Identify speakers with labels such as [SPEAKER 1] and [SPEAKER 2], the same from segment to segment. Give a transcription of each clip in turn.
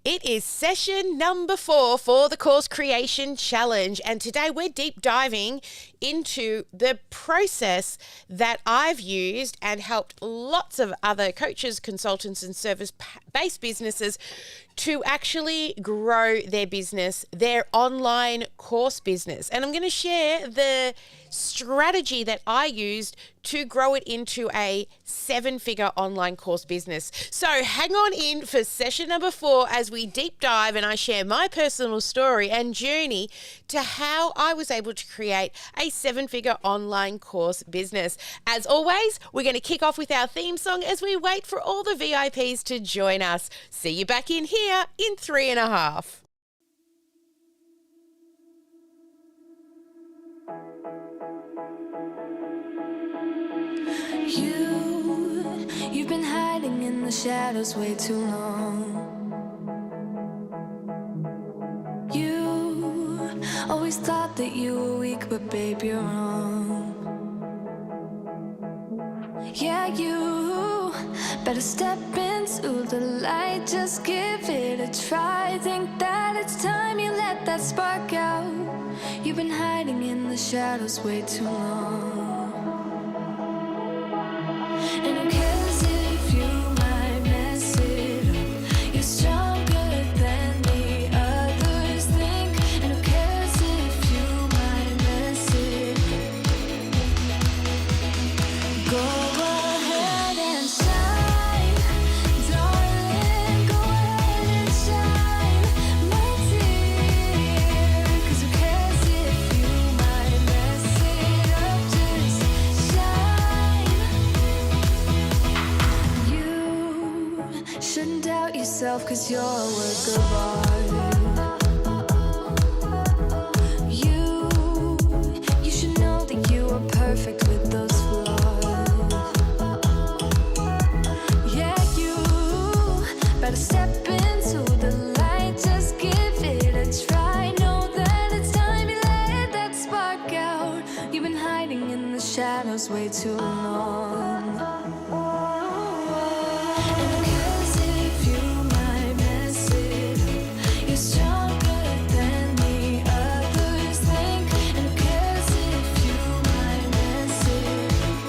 [SPEAKER 1] It is session number 4 for the Course Creation Challenge, and today we're deep diving into the process that I've used and helped lots of other coaches, consultants and service-based businesses to actually grow their business, their online course business. And I'm going to share the strategy that I used to grow it into a 7-figure online course business. So hang on in for session number 4 as we deep dive and I share my personal story and journey to how I was able to create a 7-figure online course business. As always, we're going to kick off with our theme song as we wait for all the VIPs to join us. See you back in here in 3.5.
[SPEAKER 2] You've been hiding in the shadows way too long. You always thought that you were weak, but babe, you're wrong. Yeah, you better step into the light, just give it a try. Think that it's time you let that spark out. You've been hiding in the shadows way too long. And who cares if you might mess it up? You're stronger than the others think. And who cares if you might mess it up? Go ahead and shine, darling. Go ahead and shine, my dear. 'Cause who cares if you might mess it up? Just shine. You shouldn't doubt yourself, 'cause you're a work of art. You should know that you are perfect with those flaws. Yeah, you better step into the light, just give it a try. Know that it's time you let that spark out. You've been hiding in the shadows way too long. And who cares if you might mess it up? You're stronger than the others think. And who cares if you might mess it up?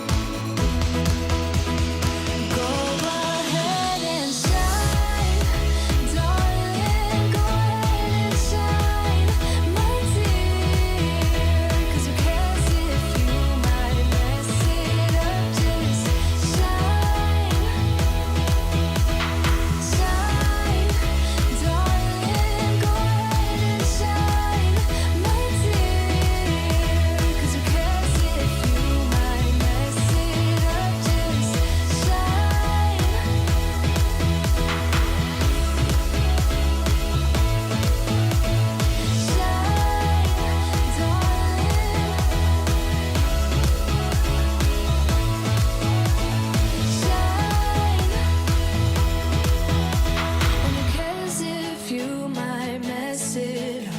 [SPEAKER 2] Go ahead and shine, darling. Go ahead and shine, my dear. 'Cause who cares if you might mess it up? Just shine, shine, darling. Go ahead and shine, my dear. 'Cause who cares if you might mess it up? Just shine. Shine, darling. Shine. And who cares if you might mess it up?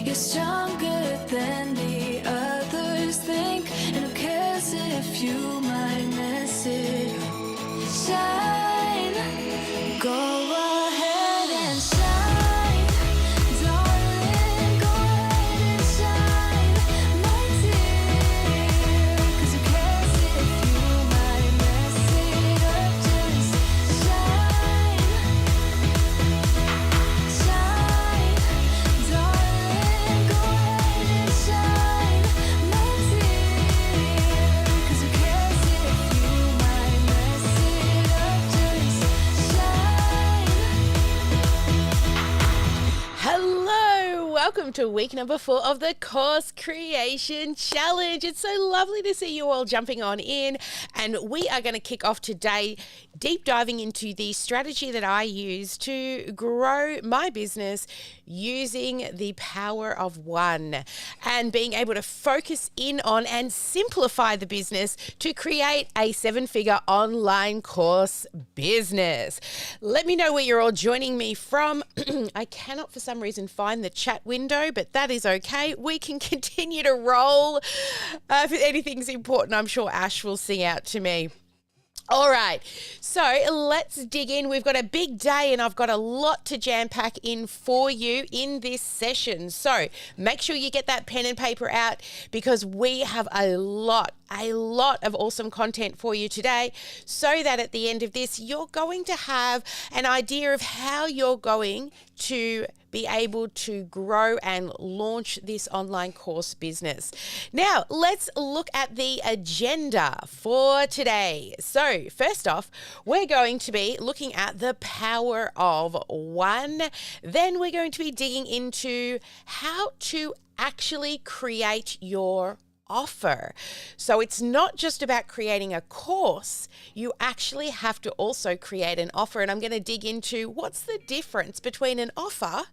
[SPEAKER 2] You're stronger than the others think. And who cares if you might mess it up? Shine. Go ahead and shine, darling. Go ahead and shine, my dear. 'Cause who cares if you might mess it up? Just shine, shine, darling. Go ahead and shine, my dear. 'Cause who cares if you might mess it up? Just shine.
[SPEAKER 1] Hello, welcome to week number 4 of the Course Creation Challenge. It's so lovely to see you all jumping on in, and we are going to kick off today deep diving into the strategy that I use to grow my business using the power of one and being able to focus in on and simplify the business to create a 7-figure online course business. Let me know where you're all joining me from. I cannot for some reason find the chat window, but that is okay. We can continue to roll. If anything's important, I'm sure Ash will sing out to me. All right, so let's dig in. We've got a big day and I've got a lot to jam pack in for you in this session. So make sure you get that pen and paper out because we have a lot of awesome content for you today so that at the end of this, you're going to have an idea of how you're going to be able to grow and launch this online course business. Now, let's look at the agenda for today. So, first off, we're going to be looking at the power of one. Then we're going to be digging into how to actually create your offer. So it's not just about creating a course, you actually have to also create an offer. And I'm going to dig into what's the difference between an offer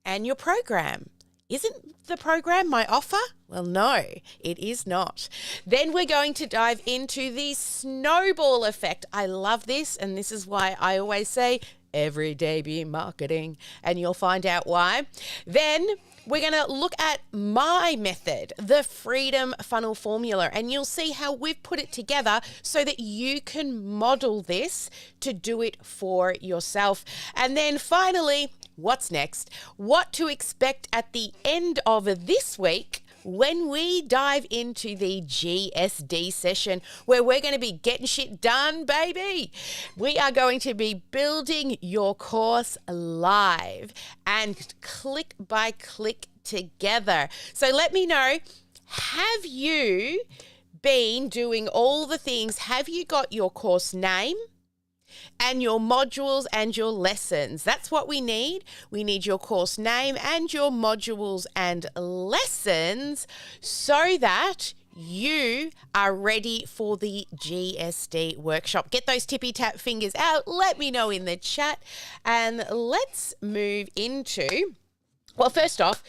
[SPEAKER 1] and your program. Isn't the program my offer? Well, no, it is not. Then we're going to dive into the snowball effect. I love this, and this is why I always say every day be marketing, and you'll find out why. Then we're going to look at my method, the Freedom Funnel Formula, and you'll see how we've put it together so that you can model this to do it for yourself. And then finally, what's next? What to expect at the end of this week when we dive into the GSD session where we're going to be getting shit done, baby. We are going to be building your course live and click by click together. So let me know, have you been doing all the things? Have you got your course name and your modules and your lessons? That's what we need. We need your course name and your modules and lessons so that you are ready for the GSD workshop. Get those tippy tap fingers out. Let me know in the chat. And let's move into, well, first off,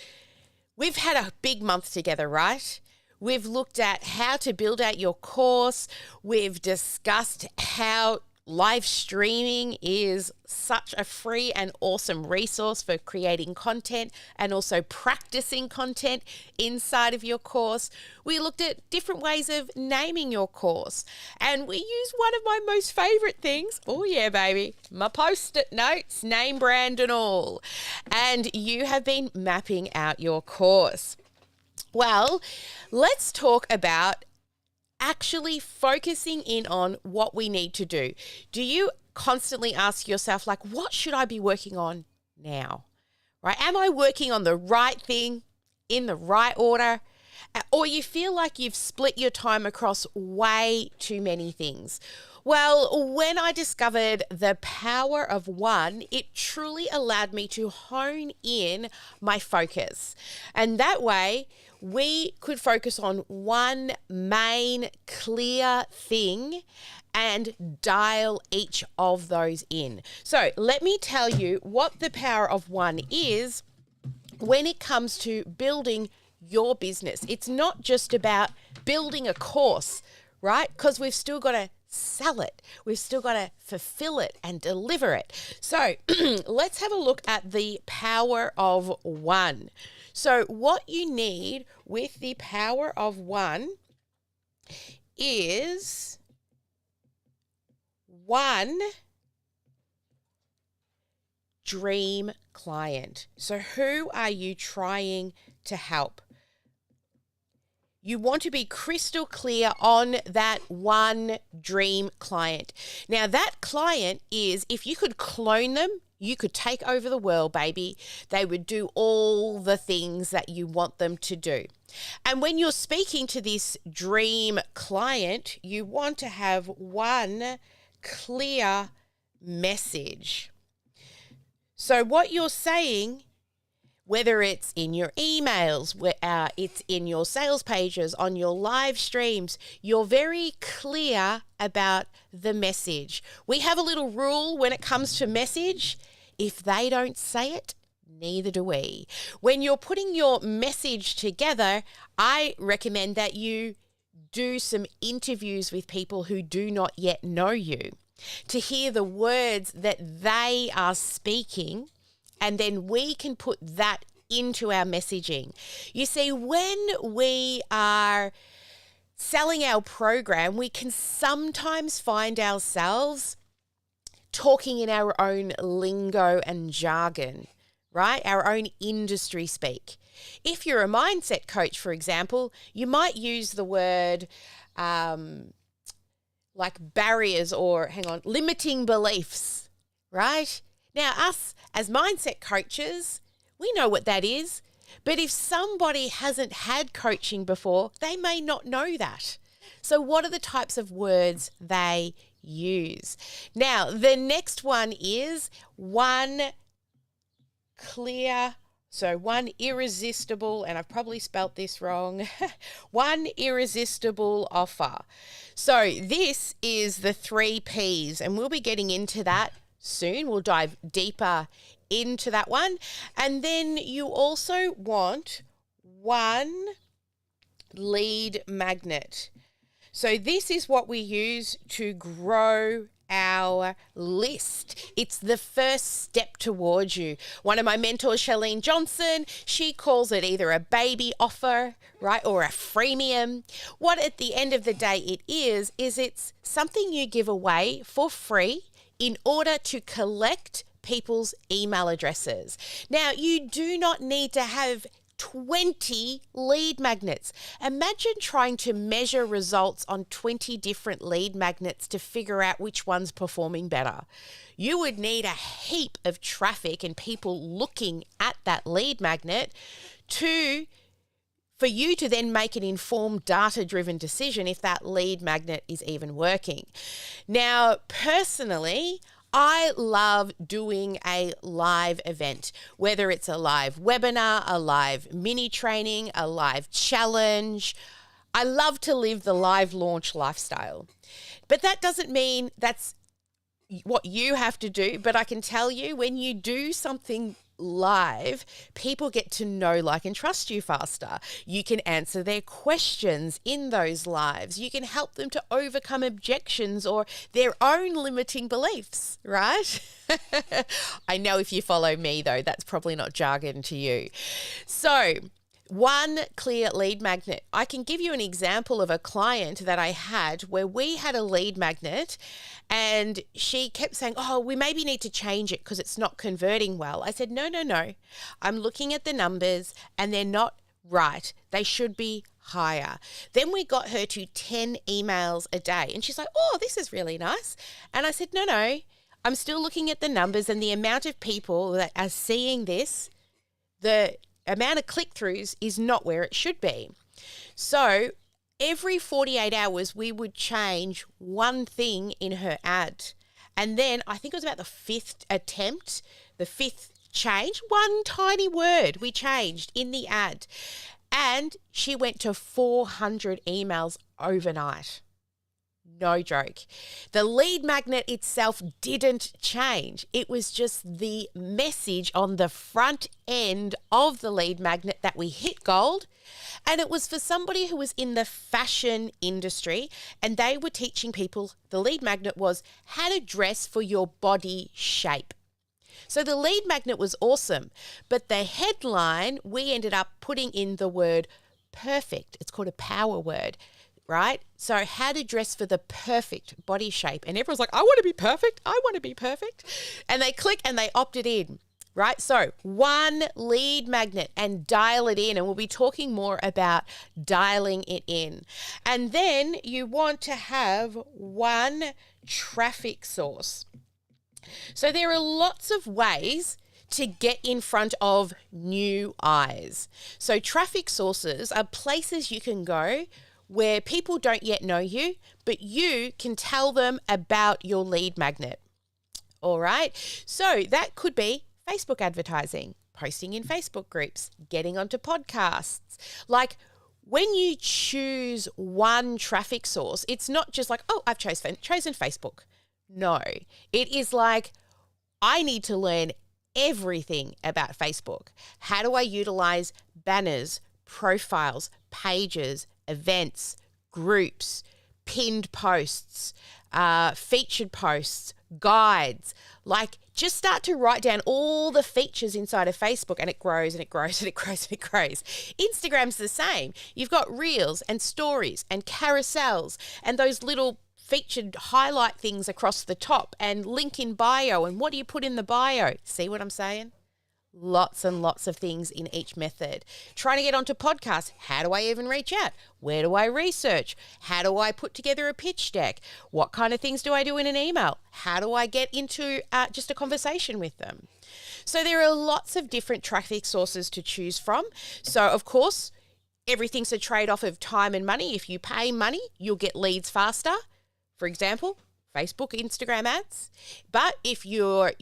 [SPEAKER 1] we've had a big month together, right? We've looked at how to build out your course. We've discussed how live streaming is such a free and awesome resource for creating content and also practicing content inside of your course. We looked at different ways of naming your course, and we used one of my most favorite things. Oh yeah, baby, my post-it notes, name, brand and all. And you have been mapping out your course. Well, let's talk about actually focusing in on what we need to do. Do you constantly ask yourself, like, what should I be working on now? Right? Am I working on the right thing in the right order? Or you feel like you've split your time across way too many things? Well, when I discovered the power of one, it truly allowed me to hone in my focus. And that way, we could focus on one main clear thing and dial each of those in. So let me tell you what the power of one is when it comes to building your business. It's not just about building a course, right? Because we've still got to sell it. We've still got to fulfill it and deliver it. So let's have a look at the power of one. So what you need with the power of one is one dream client. So who are you trying to help? You want to be crystal clear on that one dream client. Now, that client is, if you could clone them, you could take over the world, baby. They would do all the things that you want them to do. And when you're speaking to this dream client, you want to have one clear message. So what you're saying, whether it's in your emails, it's in your sales pages, on your live streams, you're very clear about the message. We have a little rule when it comes to message. If they don't say it, neither do we. When you're putting your message together, I recommend that you do some interviews with people who do not yet know you to hear the words that they are speaking, and then we can put that into our messaging. You see, when we are selling our program, we can sometimes find ourselves talking in our own lingo and jargon, right? Our own industry speak. If you're a mindset coach, for example, you might use the word like barriers or, limiting beliefs, right? Now, us as mindset coaches, we know what that is. But if somebody hasn't had coaching before, they may not know that. So what are the types of words they use? Now, the next one is one irresistible, and I've probably spelt this wrong, one irresistible offer. So this is the 3 Ps, and we'll be getting into that soon. We'll dive deeper into that one. And then you also want one lead magnet. So this is what we use to grow our list. It's the first step towards you. One of my mentors, Charlene Johnson, she calls it either a baby offer, right, or a freemium. What at the end of the day it is it's something you give away for free in order to collect people's email addresses. Now, you do not need to have 20 lead magnets. Imagine trying to measure results on 20 different lead magnets to figure out which one's performing better. You would need a heap of traffic and people looking at that lead magnet for you to then make an informed data-driven decision if that lead magnet is even working. Now, personally, I love doing a live event, whether it's a live webinar, a live mini training, a live challenge. I love to live the live launch lifestyle. But that doesn't mean that's what you have to do. But I can tell you, when you do something live, people get to know, like, and trust you faster. You can answer their questions in those lives. You can help them to overcome objections or their own limiting beliefs, right? I know if you follow me, though, that's probably not jargon to you. So, one clear lead magnet. I can give you an example of a client that I had where we had a lead magnet and she kept saying, oh, we maybe need to change it because it's not converting well. I said, no. I'm looking at the numbers and they're not right. They should be higher. Then we got her to 10 emails a day and she's like, oh, this is really nice. And I said, no. I'm still looking at the numbers and the amount of people that are seeing this, the amount of click-throughs is not where it should be. So every 48 hours, we would change one thing in her ad. And then I think it was about the 5th attempt, the 5th change, one tiny word we changed in the ad. And she went to 400 emails overnight. No joke. The lead magnet itself didn't change. It was just the message on the front end of the lead magnet that we hit gold. And it was for somebody who was in the fashion industry, and they were teaching people, the lead magnet was how to dress for your body shape. So the lead magnet was awesome, but the headline, we ended up putting in the word perfect. It's called a power word. Right? So how to dress for the perfect body shape. And everyone's like, I want to be perfect. I want to be perfect. And they click and they opted in, right? So one lead magnet and dial it in. And we'll be talking more about dialing it in. And then you want to have one traffic source. So there are lots of ways to get in front of new eyes. So traffic sources are places you can go where people don't yet know you, but you can tell them about your lead magnet. All right. So that could be Facebook advertising, posting in Facebook groups, getting onto podcasts. Like, when you choose one traffic source, it's not just like, oh, I've chosen Facebook. No, it is like, I need to learn everything about Facebook. How do I utilize banners, profiles, pages, events, groups, pinned posts, featured posts, guides. Like, just start to write down all the features inside of Facebook, and it grows and it grows and it grows and it grows. Instagram's the same. You've got reels and stories and carousels and those little featured highlight things across the top and link in bio. And what do you put in the bio? See what I'm saying? Lots and lots of things in each method. Trying to get onto podcasts. How do I even reach out? Where do I research? How do I put together a pitch deck? What kind of things do I do in an email? How do I get into just a conversation with them? So there are lots of different traffic sources to choose from. So of course, everything's a trade-off of time and money. If you pay money, you'll get leads faster. For example, Facebook, Instagram ads. But if you're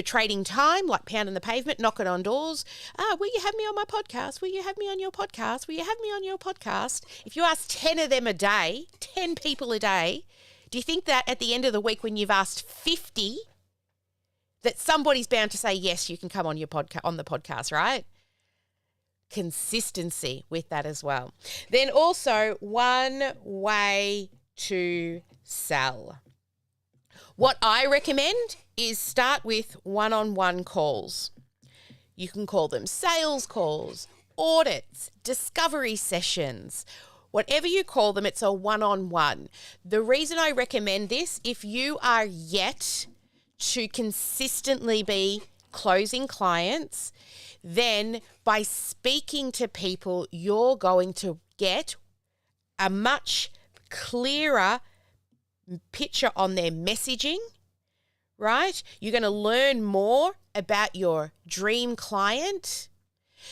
[SPEAKER 1] trading time, like pounding the pavement, knocking on doors. Will you have me on my podcast? Will you have me on your podcast? Will you have me on your podcast? If you ask 10 of them a day, 10 people a day, do you think that at the end of the week when you've asked 50, that somebody's bound to say, yes, you can come on on the podcast, right? Consistency with that as well. Then also, one way to sell. What I recommend is start with one-on-one calls. You can call them sales calls, audits, discovery sessions, whatever you call them, it's a one-on-one. The reason I recommend this, if you are yet to consistently be closing clients, then by speaking to people, you're going to get a much clearer picture on their messaging, right? You're going to learn more about your dream client.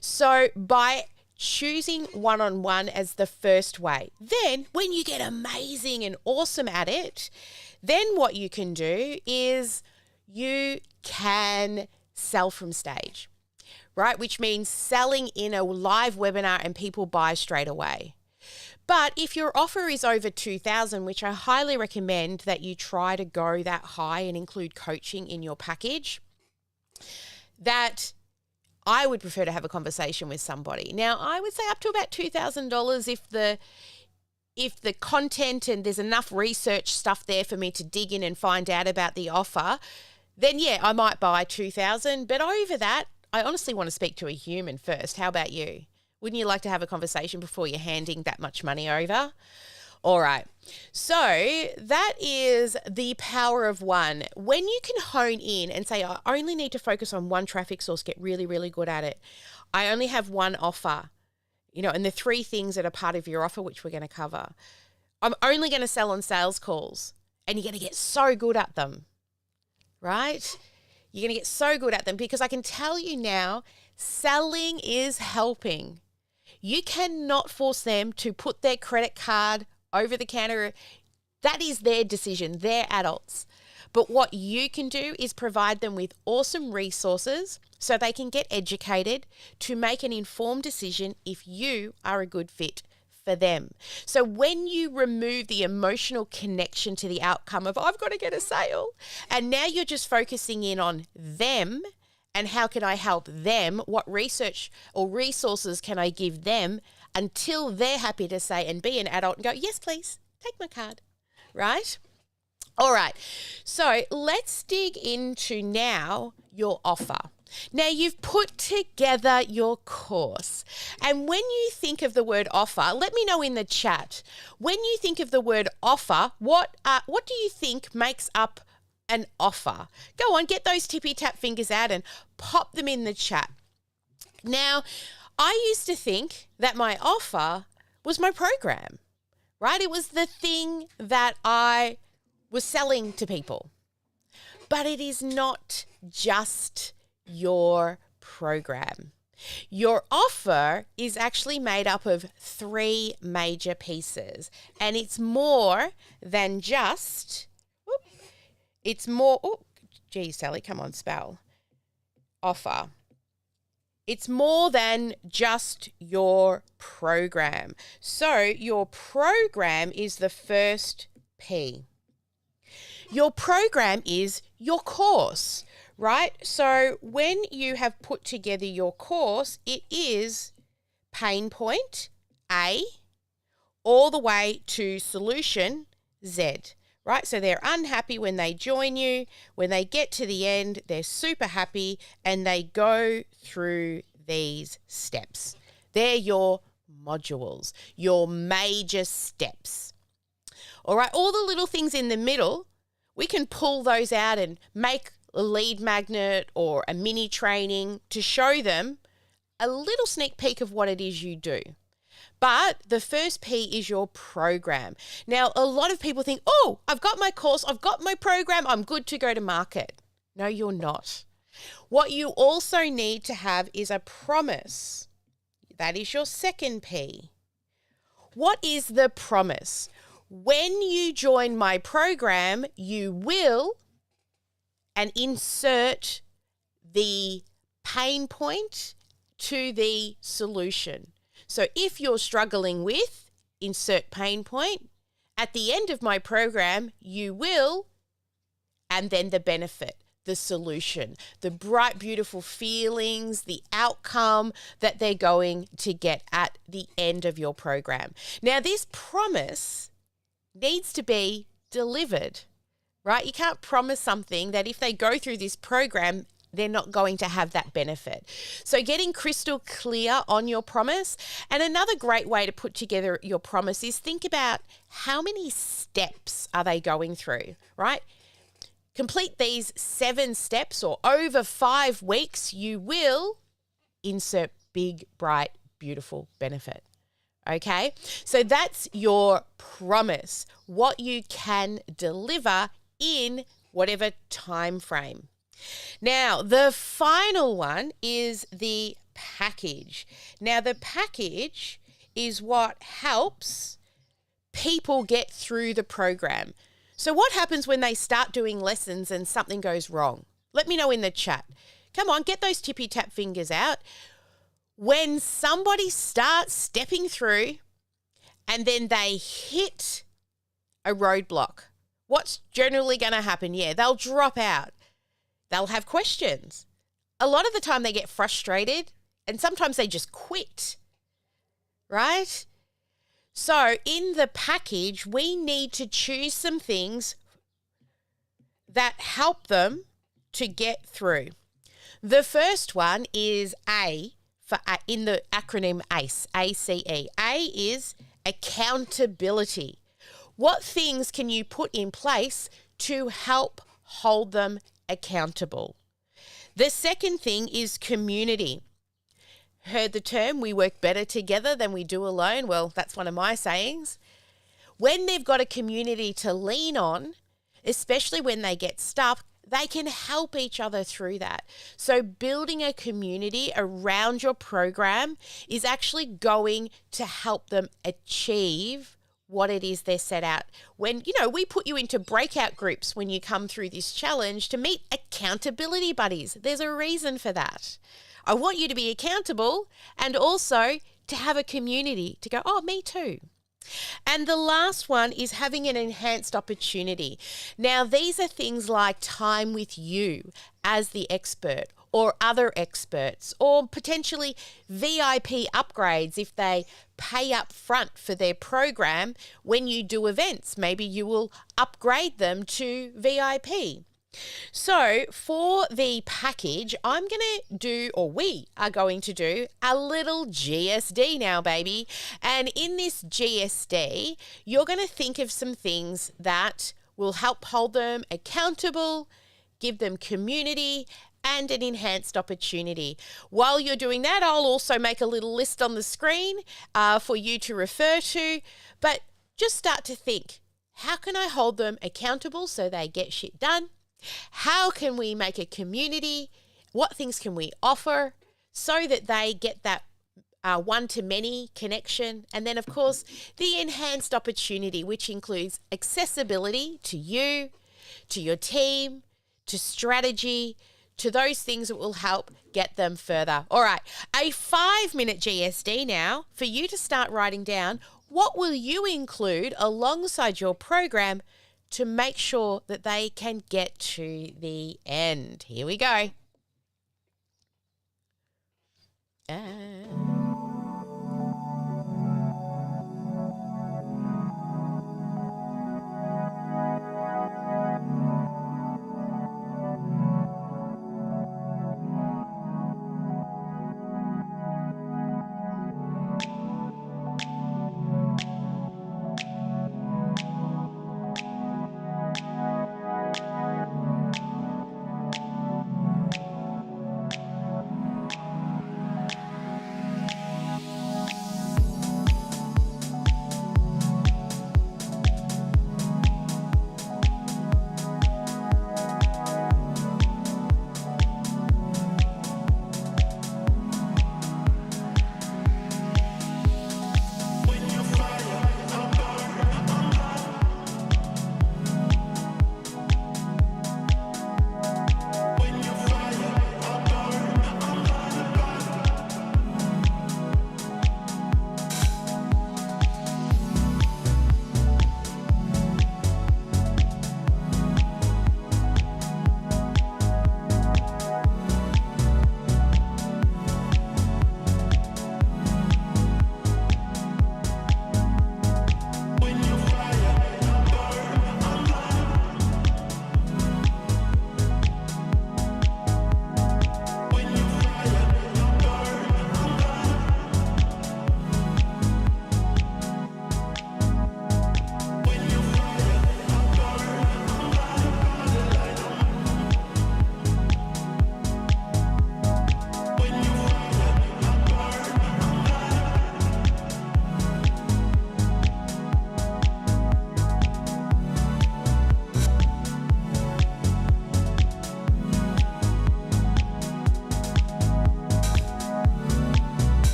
[SPEAKER 1] So by choosing one-on-one as the first way, then when you get amazing and awesome at it, then what you can do is you can sell from stage, right? Which means selling in a live webinar and people buy straight away. But if your offer is over $2,000, which I highly recommend that you try to go that high and include coaching in your package, that I would prefer to have a conversation with somebody. Now, I would say up to about $2,000 if the content and there's enough research stuff there for me to dig in and find out about the offer, then yeah, I might buy $2,000. But over that, I honestly want to speak to a human first. How about you? Wouldn't you like to have a conversation before you're handing that much money over? All right. So that is the power of one. When you can hone in and say, I only need to focus on one traffic source, get really, really good at it. I only have one offer, and the 3 things that are part of your offer, which we're going to cover. I'm only going to sell on sales calls, and you're going to get so good at them, right? You're going to get so good at them because I can tell you now, selling is helping. You cannot force them to put their credit card over the counter. That is their decision. They're adults. But what you can do is provide them with awesome resources so they can get educated to make an informed decision if you are a good fit for them. So when you remove the emotional connection to the outcome of, I've got to get a sale, and now you're just focusing in on them, and how can I help them? What research or resources can I give them until they're happy to say and be an adult and go, yes, please, take my card, right? All right, so let's dig into now your offer. Now you've put together your course, and when you think of the word offer, let me know in the chat. When you think of the word offer, what do you think makes up an offer? Go on, get those tippy tap fingers out and pop them in the chat. Now, I used to think that my offer was my program, right? It was the thing that I was selling to people. But it is not just your program. Your offer is actually made up of 3 major pieces, and it's more than just It's more, geez, Sally, come on, spell. Offer. It's more than just your program. So your program is the first P. Your program is your course, right? So when you have put together your course, it is pain point A all the way to solution Z. right? So they're unhappy when they join you. When they get to the end, they're super happy and they go through these steps. They're your modules, your major steps. All right, all the little things in the middle, we can pull those out and make a lead magnet or a mini training to show them a little sneak peek of what it is you do. But the first P is your program. Now, a lot of people think, oh, I've got my course, I've got my program, I'm good to go to market. No, you're not. What you also need to have is a promise. That is your second P. What is the promise? When you join my program, you will, and insert the pain point to the solution. So if you're struggling with, insert pain point, at the end of my program, you will, and then the benefit, the solution, the bright, beautiful feelings, the outcome that they're going to get at the end of your program. Now, this promise needs to be delivered, right? You can't promise something that if they go through this program, they're not going to have that benefit. So getting crystal clear on your promise. And another great way to put together your promise is think about how many steps are they going through, right? Complete these 7 steps or over 5 weeks, you will insert big, bright, beautiful benefit. Okay, so that's your promise, what you can deliver in whatever time frame. Now, the final one is the package. Now, the package is what helps people get through the program. So what happens when they start doing lessons and something goes wrong? Let me know in the chat. Come on, get those tippy tap fingers out. When somebody starts stepping through and then they hit a roadblock, what's generally going to happen? Yeah, they'll drop out. They'll have questions. A lot of the time they get frustrated and sometimes they just quit, right? So in the package, we need to choose some things that help them to get through. The first one is A for in the acronym ACE, A-C-E. A is accountability. What things can you put in place to help hold them accountable? The second thing is community. Heard the term, we work better together than we do alone? Well, that's one of my sayings. When they've got a community to lean on, especially when they get stuck, they can help each other through that. So building a community around your program is actually going to help them achieve what it is they're set out. When, we put you into breakout groups when you come through this challenge to meet accountability buddies. There's a reason for that. I want you to be accountable and also to have a community to go, oh, me too. And the last one is having an enhanced opportunity. Now, these are things like time with you as the expert or other experts, or potentially VIP upgrades if they pay up front for their program when you do events. Maybe you will upgrade them to VIP. So for the package, I'm going to do, or we are going to do, a little GSD now, baby. And in this GSD, you're going to think of some things that will help hold them accountable, give them community, and an enhanced opportunity. While you're doing that, I'll also make a little list on the screen for you to refer to. But just start to think, how can I hold them accountable so they get shit done? How can we make a community? What things can we offer so that they get that one-to-many connection? And then, of course, the enhanced opportunity, which includes accessibility to you, to your team, to strategy, to those things that will help get them further. All right, a 5-minute GSD now for you to start writing down what will you include alongside your program to make sure that they can get to the end. Here we go.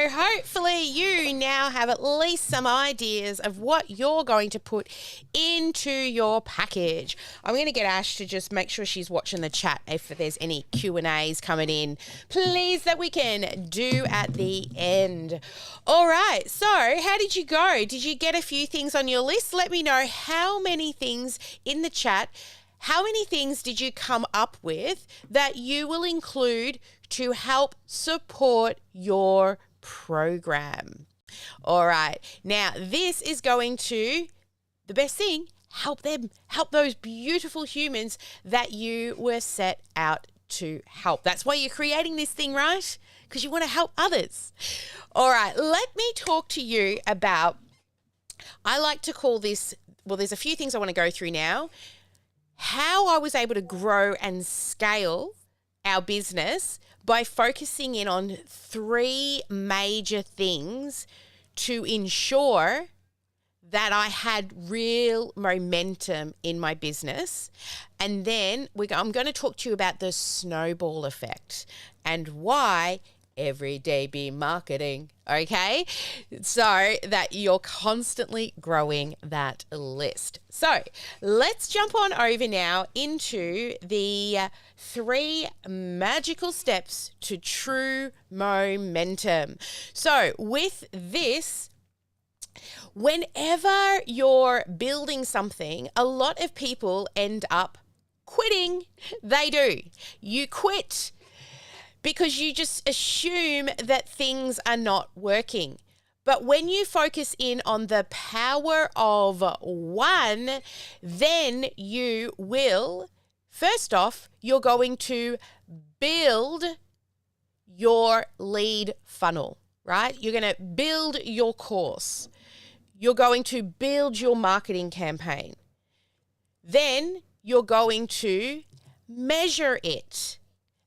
[SPEAKER 1] hopefully you now have at least some ideas of what you're going to put into your package. I'm going to get Ash to just make sure she's watching the chat if there's any Q&As coming in, please, that we can do at the end. All right, so how did you go? Did you get a few things on your list? Let me know how many things in the chat. How many things did you come up with that you will include to help support your program? All right. Now, this is going to, the best thing, help those beautiful humans that you were set out to help. That's why you're creating this thing, right? Because you want to help others. All right. Let me talk to you about, I like to call this, well, there's a few things I want to go through now. How I was able to grow and scale our business by focusing in on 3 major things to ensure that I had real momentum in my business. And then I'm going to talk to you about the snowball effect and why every day be marketing, okay? So that you're constantly growing that list. So let's jump on over now into the 3 magical steps to true momentum. So with this, whenever you're building something, a lot of people end up quitting. They do. You quit because you just assume that things are not working. But when you focus in on the power of 1, then you will, first off, you're going to build your lead funnel, right? You're going to build your course. You're going to build your marketing campaign. Then you're going to measure it.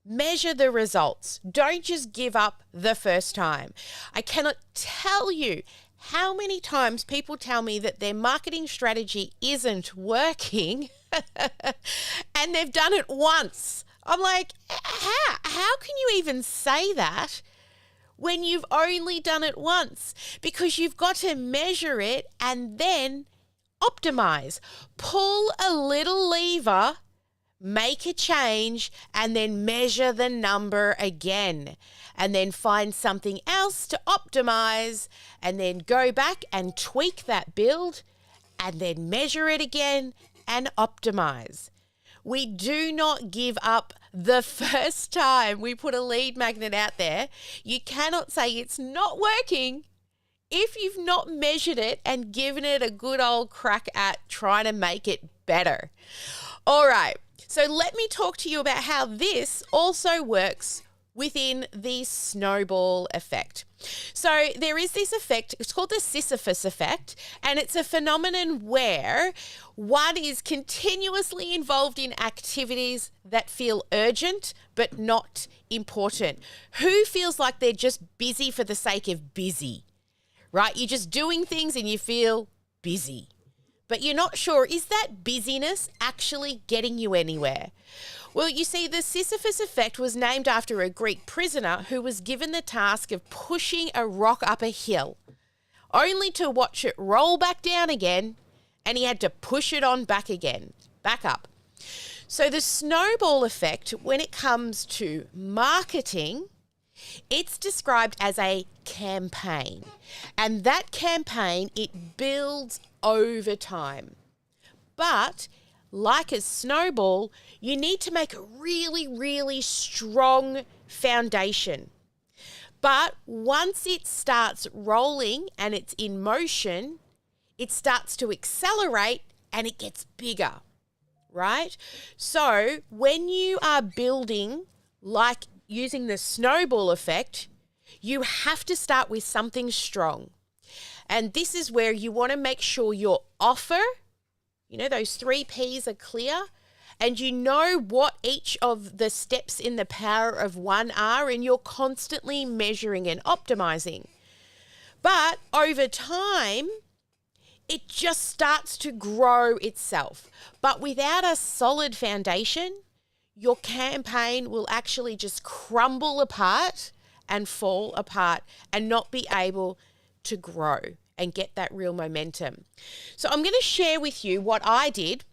[SPEAKER 1] Measure the results. Don't just give up the first time. I cannot tell you how many times people tell me that their marketing strategy isn't working and they've done it once. I'm like, how can you even say that when you've only done it once? Because you've got to measure it and then optimize. Pull a little lever, make a change, and then measure the number again. And then find something else to optimize, and then go back and tweak that build, and then measure it again and optimize. We do not give up the first time we put a lead magnet out there. You cannot say it's not working if you've not measured it and given it a good old crack at trying to make it better. All right. So let me talk to you about how this also works within the snowball effect. So there is this effect, it's called the Sisyphus effect, and it's a phenomenon where one is continuously involved in activities that feel urgent but not important. Who feels like they're just busy for the sake of busy, right? You're just doing things and you feel busy, but you're not sure, is that busyness actually getting you anywhere? Well, you see, the Sisyphus effect was named after a Greek prisoner who was given the task of pushing a rock up a hill, only to watch it roll back down again, and he had to push it on back again, back up. So the snowball effect, when it comes to marketing, it's described as a campaign. And that campaign, it builds over time. But like a snowball, you need to make a really, really strong foundation. But once it starts rolling and it's in motion, it starts to accelerate and it gets bigger, right? So when you are building, like using the snowball effect, you have to start with something strong. And this is where you want to make sure your offer, you know, those 3 Ps are clear, and you know what each of the steps in the power of 1 are, and you're constantly measuring and optimizing. But over time, it just starts to grow itself. But without a solid foundation, your campaign will actually just crumble apart and fall apart and not be able to grow and get that real momentum. So I'm going to share with you what I did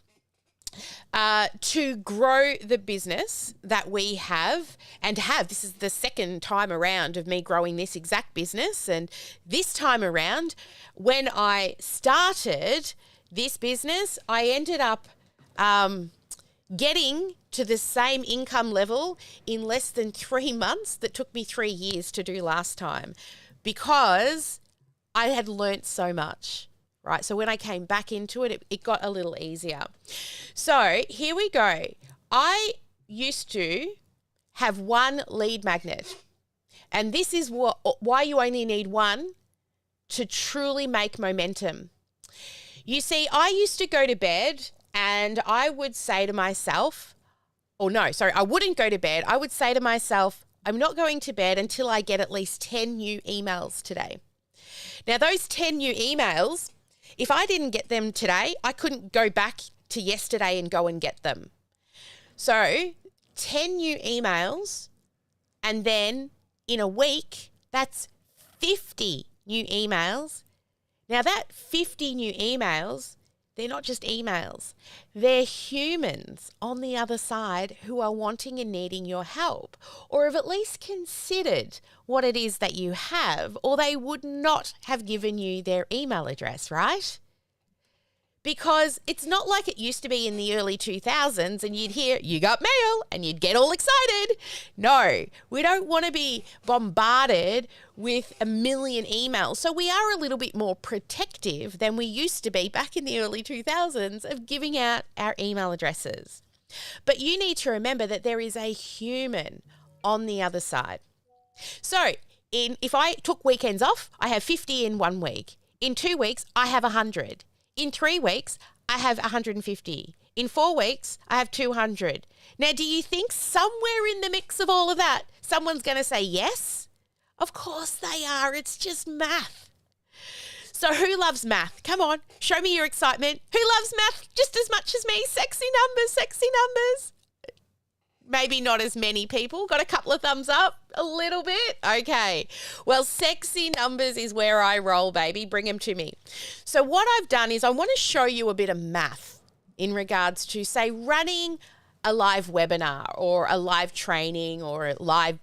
[SPEAKER 1] to grow the business that we have and have. This is the second time around of me growing this exact business. And this time around, when I started this business, I ended up getting to the same income level in less than 3 months that took me 3 years to do last time, because I had learnt so much. Right. So when I came back into it, it got a little easier. So here we go. I used to have one lead magnet, and this is why you only need one to truly make momentum. You see, I used to go to bed and I would say to myself, I wouldn't go to bed. I would say to myself, I'm not going to bed until I get at least 10 new emails today. Now, those 10 new emails, if I didn't get them today, I couldn't go back to yesterday and go and get them. So 10 new emails, and then in a week, that's 50 new emails. Now that 50 new emails, they're not just emails. They're humans on the other side who are wanting and needing your help, or have at least considered what it is that you have, or they would not have given you their email address, right? Because it's not like it used to be in the early 2000s and you'd hear, you got mail, and you'd get all excited. No, we don't want to be bombarded with a million emails. So we are a little bit more protective than we used to be back in the early 2000s of giving out our email addresses. But you need to remember that there is a human on the other side. So if I took weekends off, I have 50 in 1 week. In 2 weeks, I have 100. In 3 weeks, I have 150. In 4 weeks, I have 200. Now, do you think somewhere in the mix of all of that, someone's going to say yes? Of course they are. It's just math. So who loves math? Come on, show me your excitement. Who loves math just as much as me? Sexy numbers, sexy numbers. Maybe not as many people. Got a couple of thumbs up? A little bit? Okay. Well, sexy numbers is where I roll, baby. Bring them to me. So what I've done is I want to show you a bit of math in regards to, say, running a live webinar or a live training or a live,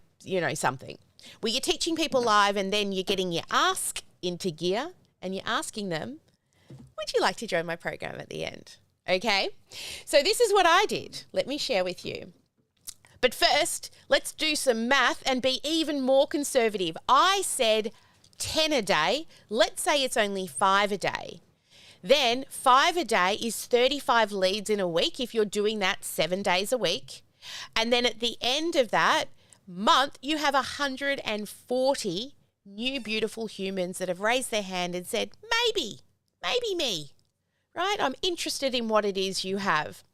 [SPEAKER 1] something where you're teaching people live and then you're getting your ask into gear and you're asking them, would you like to join my program at the end? Okay. So this is what I did. Let me share with you. But first, let's do some math and be even more conservative. I said 10 a day. Let's say it's only 5 a day. Then 5 a day is 35 leads in a week if you're doing that 7 days a week. And then at the end of that month, you have 140 new beautiful humans that have raised their hand and said, maybe me, right? I'm interested in what it is you have.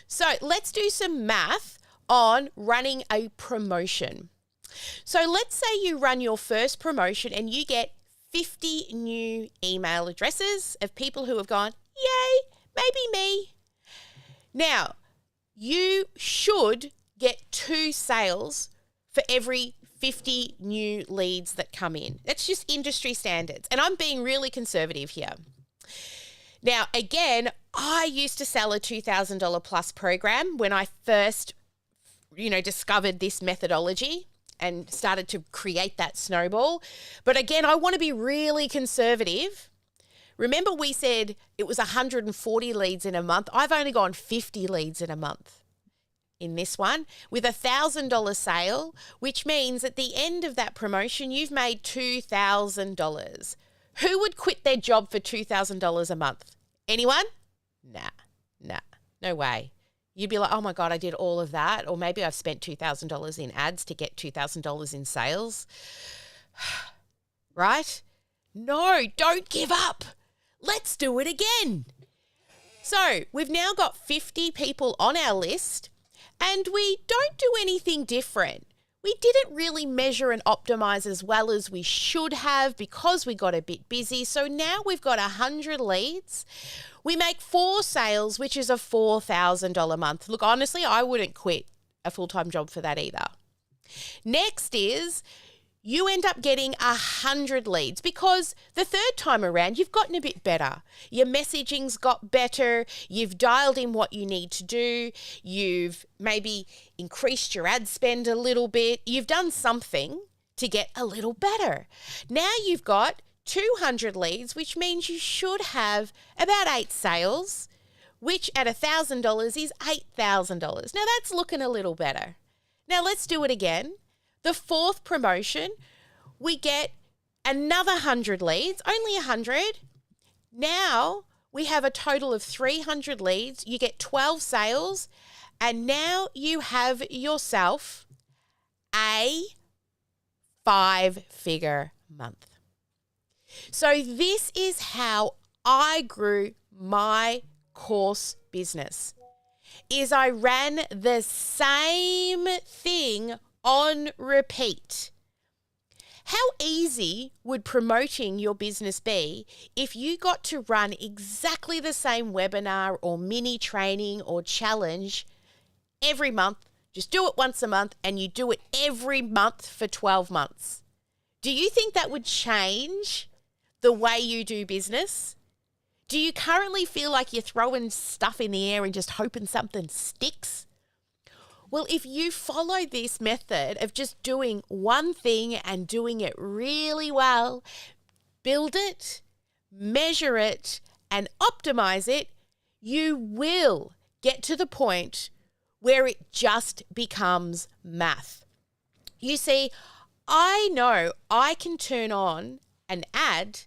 [SPEAKER 1] So let's do some math on running a promotion. So let's say you run your first promotion and you get 50 new email addresses of people who have gone, yay, maybe me. Now, you should get 2 sales for every 50 new leads that come in. That's just industry standards. And I'm being really conservative here. Now, again, I used to sell a $2,000 plus program when I first discovered this methodology and started to create that snowball. But again, I want to be really conservative. Remember, we said it was 140 leads in a month. I've only gone 50 leads in a month in this one with $1,000 sale, which means at the end of that promotion, you've made $2,000. Who would quit their job for $2,000 a month? Anyone? Nah, no way. You'd be like, oh my God, I did all of that. Or maybe I've spent $2,000 in ads to get $2,000 in sales. Right? No, don't give up. Let's do it again. So we've now got 50 people on our list and we don't do anything different. We didn't really measure and optimize as well as we should have because we got a bit busy. So now we've got 100 leads. We make 4 sales, which is a $4,000 a month. Look, honestly, I wouldn't quit a full-time job for that either. Next is you end up getting 100 leads because the third time around, you've gotten a bit better. Your messaging's got better. You've dialed in what you need to do. You've maybe increased your ad spend a little bit. You've done something to get a little better. Now you've got 200 leads, which means you should have about 8 sales, which at $1,000 is $8,000. Now that's looking a little better. Now let's do it again. The fourth promotion, we get another 100 leads, only 100. Now we have a total of 300 leads. You get 12 sales, and now you have yourself a 5-figure month. So this is how I grew my course business. Is I ran the same thing on repeat. How easy would promoting your business be if you got to run exactly the same webinar or mini training or challenge every month? Just do it once a month and you do it every month for 12 months. Do you think that would change the way you do business? Do you currently feel like you're throwing stuff in the air and just hoping something sticks? Well, if you follow this method of just doing one thing and doing it really well, build it, measure it, and optimize it, you will get to the point where it just becomes math. You see, I know I can turn on an ad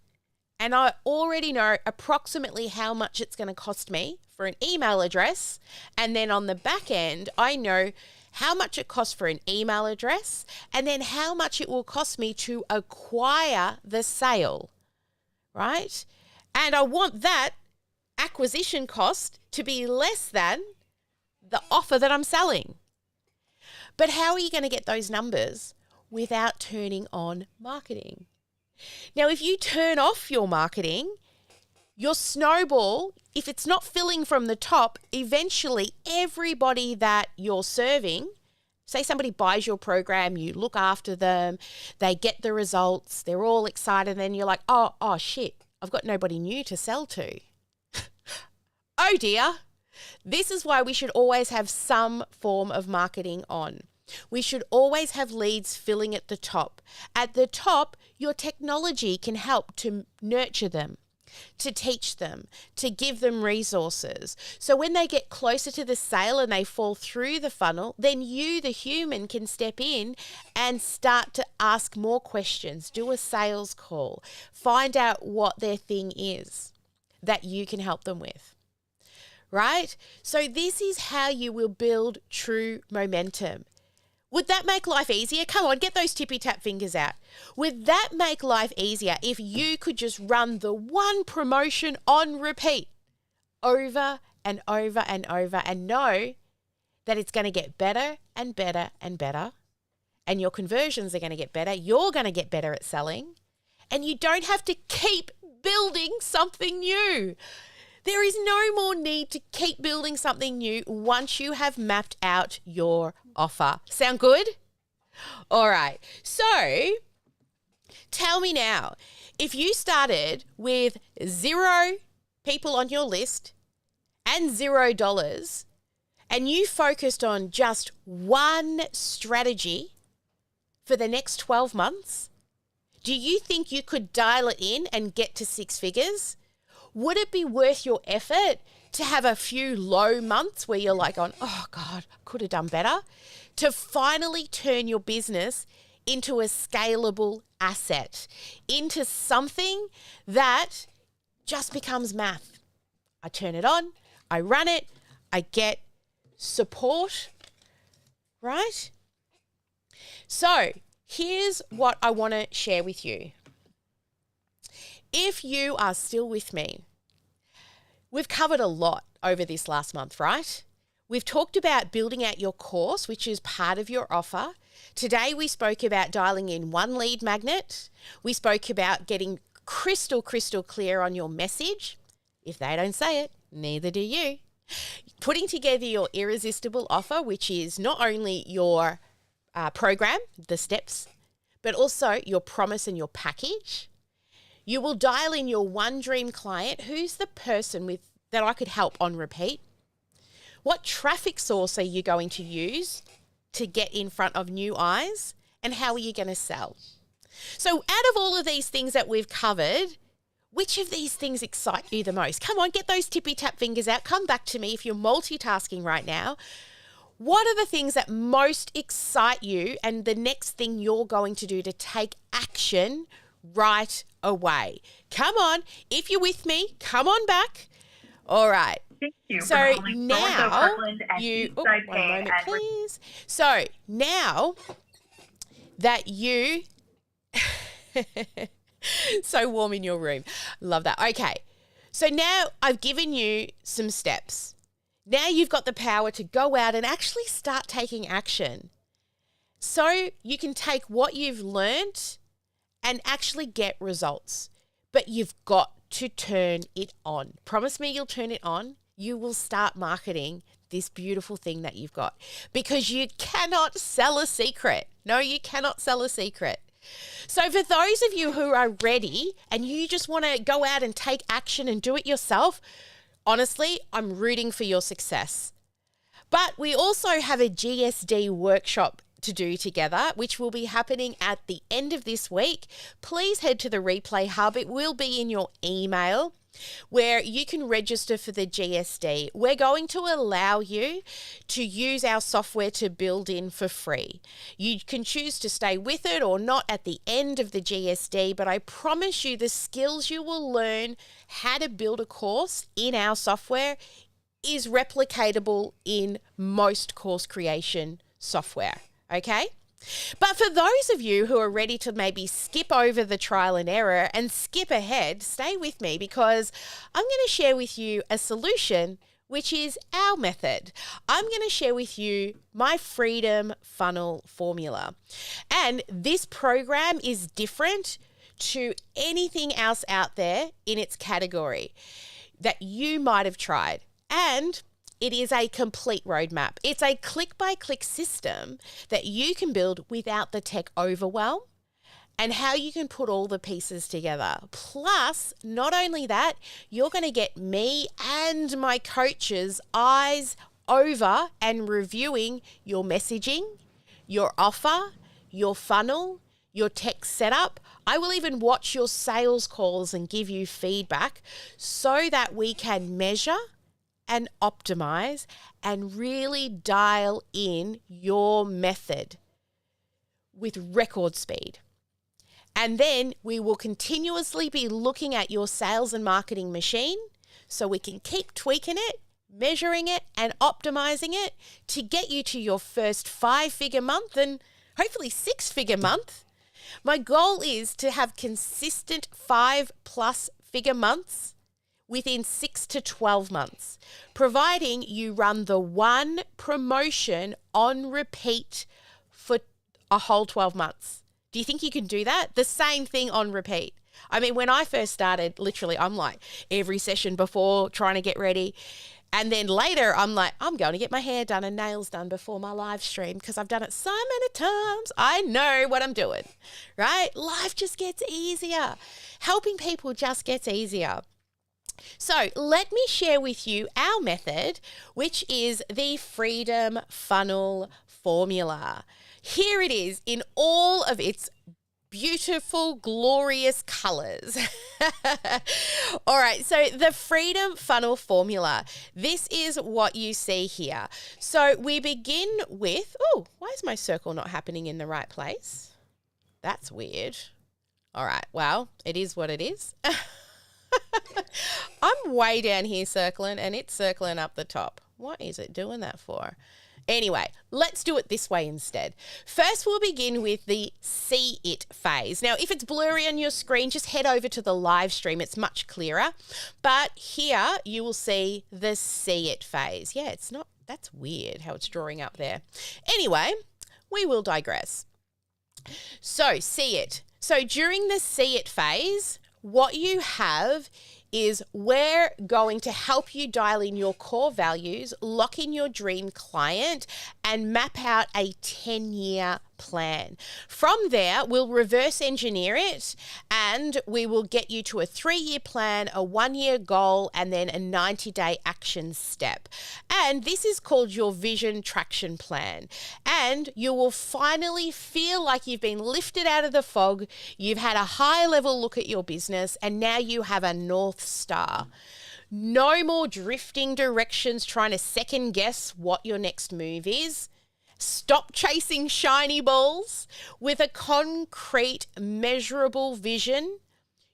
[SPEAKER 1] and I already know approximately how much it's going to cost me for an email address. And then on the back end, I know how much it costs for an email address and then how much it will cost me to acquire the sale, right? And I want that acquisition cost to be less than the offer that I'm selling. But how are you going to get those numbers without turning on marketing? Now, if you turn off your marketing, your snowball, if it's not filling from the top, eventually everybody that you're serving, say somebody buys your program, you look after them, they get the results, they're all excited, and then you're like, oh shit, I've got nobody new to sell to. Oh dear. This is why we should always have some form of marketing on. We should always have leads filling at the top. At the top, your technology can help to nurture them, to teach them, to give them resources. So when they get closer to the sale and they fall through the funnel, then you, the human, can step in and start to ask more questions, do a sales call, find out what their thing is that you can help them with. Right? So this is how you will build true momentum. Would that make life easier? Come on, get those tippy tap fingers out. Would that make life easier if you could just run the one promotion on repeat over and over and over and know that it's going to get better and better and better, and your conversions are going to get better, you're going to get better at selling, and you don't have to keep building something new. There is no more need to keep building something new once you have mapped out your offer. Sound good? All right. So tell me now, if you started with 0 people on your list and $0 and you focused on just one strategy for the next 12 months, do you think you could dial it in and get to 6 figures? Would it be worth your effort to have a few low months where you're like, oh God, could have done better, to finally turn your business into a scalable asset, into something that just becomes math? I turn it on, I run it, I get support, right? So here's what I want to share with you. If you are still with me, we've covered a lot over this last month, right? We've talked about building out your course, which is part of your offer. Today, we spoke about dialing in one lead magnet. We spoke about getting crystal clear on your message. If they don't say it, neither do you. Putting together your irresistible offer, which is not only your program, the steps, but also your promise and your package. You will dial in your one dream client. Who's the person with that I could help on repeat? What traffic source are you going to use to get in front of new eyes? And how are you going to sell? So out of all of these things that we've covered, which of these things excite you the most? Come on, get those tippy tap fingers out. Come back to me if you're multitasking right now. What are the things that most excite you and the next thing you're going to do to take action right away? Come on. If you're with me, come on back. All right.
[SPEAKER 3] Thank you.
[SPEAKER 1] So
[SPEAKER 3] for calling
[SPEAKER 1] now
[SPEAKER 3] Kirkland and
[SPEAKER 1] you,
[SPEAKER 3] Eastside
[SPEAKER 1] one
[SPEAKER 3] Pay
[SPEAKER 1] moment,
[SPEAKER 3] and
[SPEAKER 1] please. So now that you, so warm in your room. Love that. Okay. So now I've given you some steps. Now you've got the power to go out and actually start taking action. So you can take what you've learned and actually get results. But you've got to turn it on. Promise me you'll turn it on. You will start marketing this beautiful thing that you've got, because you cannot sell a secret. No, you cannot sell a secret. So for those of you who are ready and you just want to go out and take action and do it yourself, honestly, I'm rooting for your success. But we also have a GSD workshop to do together, which will be happening at the end of this week. Please head to the Replay Hub. It will be in your email, where you can register for the GSD. We're going to allow you to use our software to build in for free. You can choose to stay with it or not at the end of the GSD, but I promise you the skills you will learn how to build a course in our software is replicatable in most course creation software. Okay? But for those of you who are ready to maybe skip over the trial and error and skip ahead, stay with me, because I'm going to share with you a solution, which is our method. I'm going to share with you my Freedom Funnel formula. And this program is different to anything else out there in its category that you might have tried. And it is a complete roadmap. It's a click-by-click system that you can build without the tech overwhelm, and how you can put all the pieces together. Plus, not only that, you're going to get me and my coaches' eyes over and reviewing your messaging, your offer, your funnel, your tech setup. I will even watch your sales calls and give you feedback so that we can measure and optimize and really dial in your method with record speed. And then we will continuously be looking at your sales and marketing machine so we can keep tweaking it, measuring it, and optimizing it to get you to your first 5-figure month and hopefully 6-figure month. My goal is to have consistent 5+ figure months within 6 to 12 months, providing you run the one promotion on repeat for a whole 12 months. Do you think you can do that? The same thing on repeat. I mean, when I first started, literally, I'm like every session before trying to get ready. And then later, I'm like, I'm going to get my hair done and nails done before my live stream because I've done it so many times. I know what I'm doing, right? Life just gets easier. Helping people just gets easier. So let me share with you our method, which is the Freedom Funnel formula. Here it is in all of its beautiful, glorious colors. All right, so the Freedom Funnel formula, this is what you see here. So we begin with, oh, why is my circle not happening in the right place? That's weird. All right, well, it is what it is. I'm way down here circling and it's circling up the top. What is it doing that for? Anyway, let's do it this way instead. First, we'll begin with the see it phase. Now, if it's blurry on your screen, just head over to the live stream. It's much clearer. But here you will see the see it phase. Yeah, it's not, that's weird how it's drawing up there. Anyway, we will digress. So see it. So during the see it phase, what you have is we're going to help you dial in your core values, lock in your dream client, and map out a 10-year plan. From there, we'll reverse engineer it and we will get you to a 3-year plan, a 1-year goal, and then a 90-day action step. And this is called your vision traction plan. And you will finally feel like you've been lifted out of the fog, you've had a high level look at your business, and now you have a North Star. No more drifting directions trying to second guess what your next move is. Stop chasing shiny balls. With a concrete, measurable vision,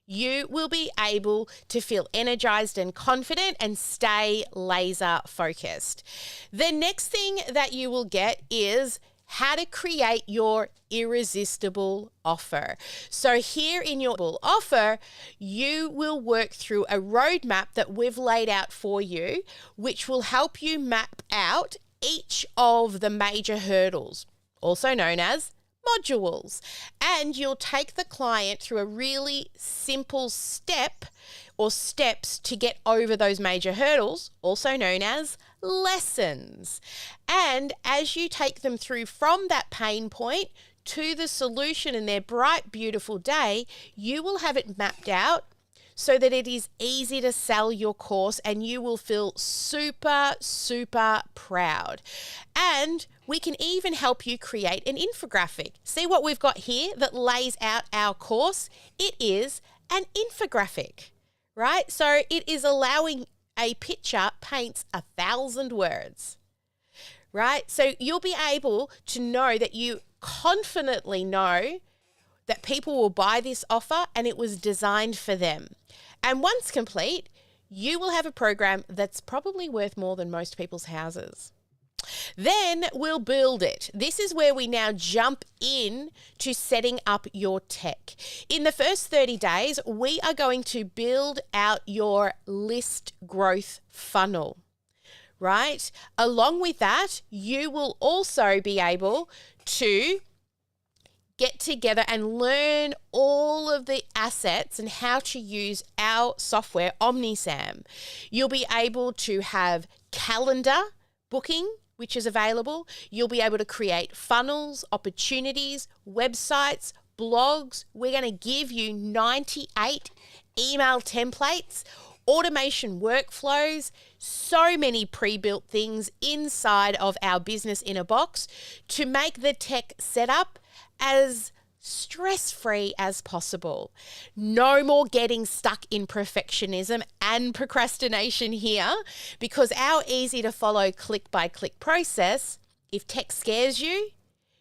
[SPEAKER 1] you will be able to feel energized and confident and stay laser focused. The next thing that you will get is how to create your irresistible offer. So here in your offer, you will work through a roadmap that we've laid out for you, which will help you map out each of the major hurdles, also known as modules. And you'll take the client through a really simple step or steps to get over those major hurdles, also known as lessons. And as you take them through from that pain point to the solution in their bright, beautiful day, you will have it mapped out so that it is easy to sell your course and you will feel super, super proud. And we can even help you create an infographic. See what we've got here that lays out our course? It is an infographic, right? So it is allowing a picture paints 1,000 words, right? So you'll be able to know that you confidently know that people will buy this offer and it was designed for them. And once complete, you will have a program that's probably worth more than most people's houses. Then we'll build it. This is where we now jump in to setting up your tech. In the first 30 days, we are going to build out your list growth funnel, right? Along with that, you will also be able to get together and learn all of the assets and how to use our software, OmniSam. You'll be able to have calendar booking, which is available. You'll be able to create funnels, opportunities, websites, blogs. We're going to give you 98 email templates, automation workflows, so many pre-built things inside of our business in a box to make the tech setup as stress-free as possible. No more getting stuck in perfectionism and procrastination here, because our easy to follow click-by-click process, if tech scares you,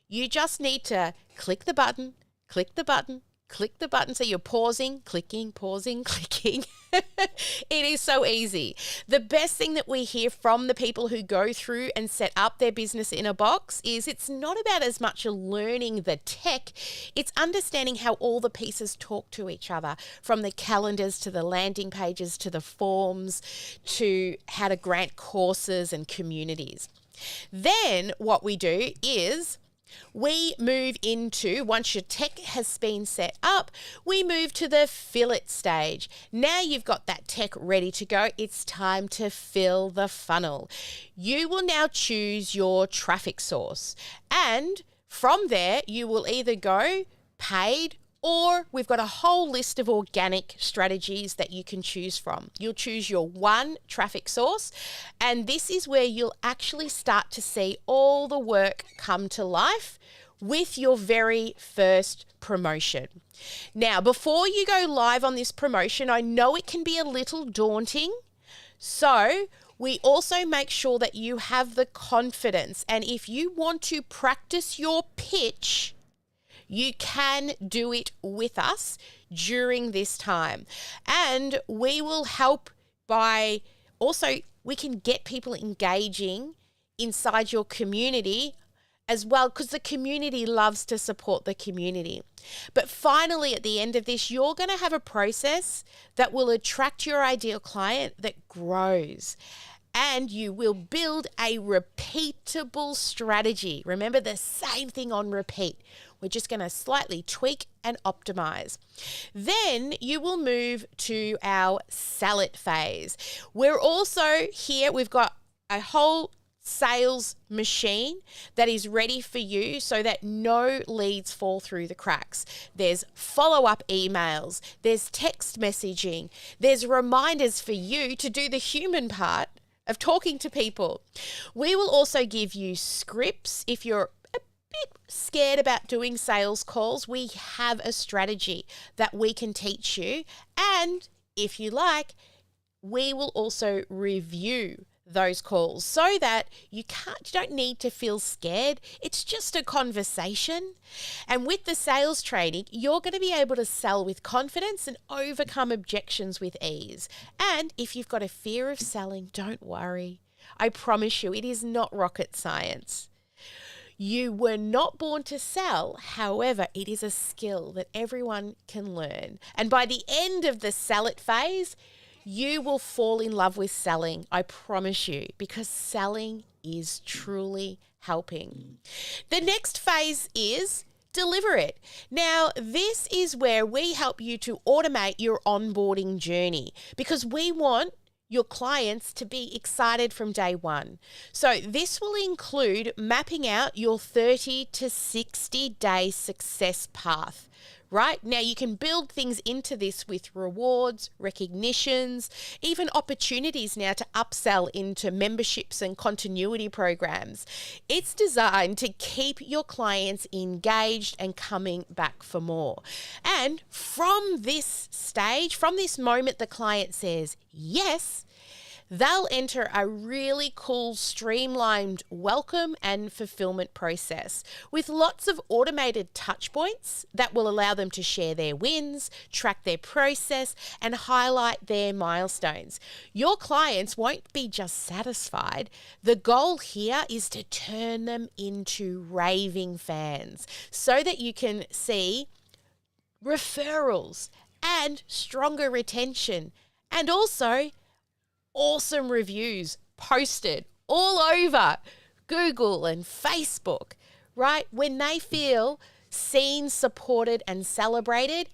[SPEAKER 1] you just need to click the button, click the button, click the button. So you're pausing, clicking, pausing, clicking. It is so easy. The best thing that we hear from the people who go through and set up their business in a box is it's not about as much learning the tech, it's understanding how all the pieces talk to each other, from the calendars to the landing pages to the forms to how to grant courses and communities. Then what we do is we move into, once your tech has been set up, we move to the fill it stage. Now you've got that tech ready to go. It's time to fill the funnel. You will now choose your traffic source. And from there, you will either go paid, or we've got a whole list of organic strategies that you can choose from. You'll choose your one traffic source, and this is where you'll actually start to see all the work come to life with your very first promotion. Now, before you go live on this promotion, I know it can be a little daunting, so we also make sure that you have the confidence, and if you want to practice your pitch, you can do it with us during this time. And we will help by also, we can get people engaging inside your community as well, because the community loves to support the community. But finally, at the end of this, you're going to have a process that will attract your ideal client that grows. And you will build a repeatable strategy. Remember, the same thing on repeat. We're just going to slightly tweak and optimize. Then you will move to our sell it phase. We're also here, we've got a whole sales machine that is ready for you so that no leads fall through the cracks. There's follow-up emails, there's text messaging, there's reminders for you to do the human part of talking to people. We will also give you scripts if you're a bit scared about doing sales calls. We have a strategy that we can teach you, and if you like, we will also review those calls so that you don't need to feel scared. It's just a conversation. And with the sales training, you're going to be able to sell with confidence and overcome objections with ease. And if you've got a fear of selling, don't worry. I promise you, it is not rocket science. You were not born to sell. However, it is a skill that everyone can learn. And by the end of the sell it phase, you will fall in love with selling, I promise you, because selling is truly helping. The next phase is deliver it. Now, this is where we help you to automate your onboarding journey because we want your clients to be excited from day one. So this will include mapping out your 30 to 60 day success path. Right? Now you can build things into this with rewards, recognitions, even opportunities now to upsell into memberships and continuity programs. It's designed to keep your clients engaged and coming back for more. And from this stage, from this moment the client says yes, they'll enter a really cool, streamlined welcome and fulfillment process with lots of automated touch points that will allow them to share their wins, track their process, and highlight their milestones. Your clients won't be just satisfied. The goal here is to turn them into raving fans so that you can see referrals and stronger retention and also awesome reviews posted all over Google and Facebook, right? When they feel seen, supported, and celebrated.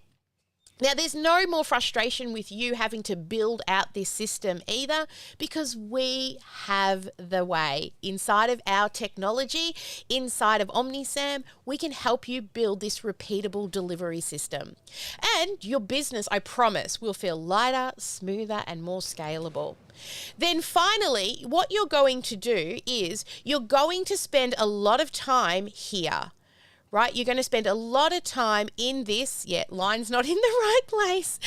[SPEAKER 1] Now, there's no more frustration with you having to build out this system either because we have the way. Inside of our technology, inside of OmniSam, we can help you build this repeatable delivery system. And your business, I promise, will feel lighter, smoother, and more scalable. Then finally, what you're going to do is you're going to spend a lot of time here. Right? You're going to spend a lot of time in this. Yeah, line's not in the right place,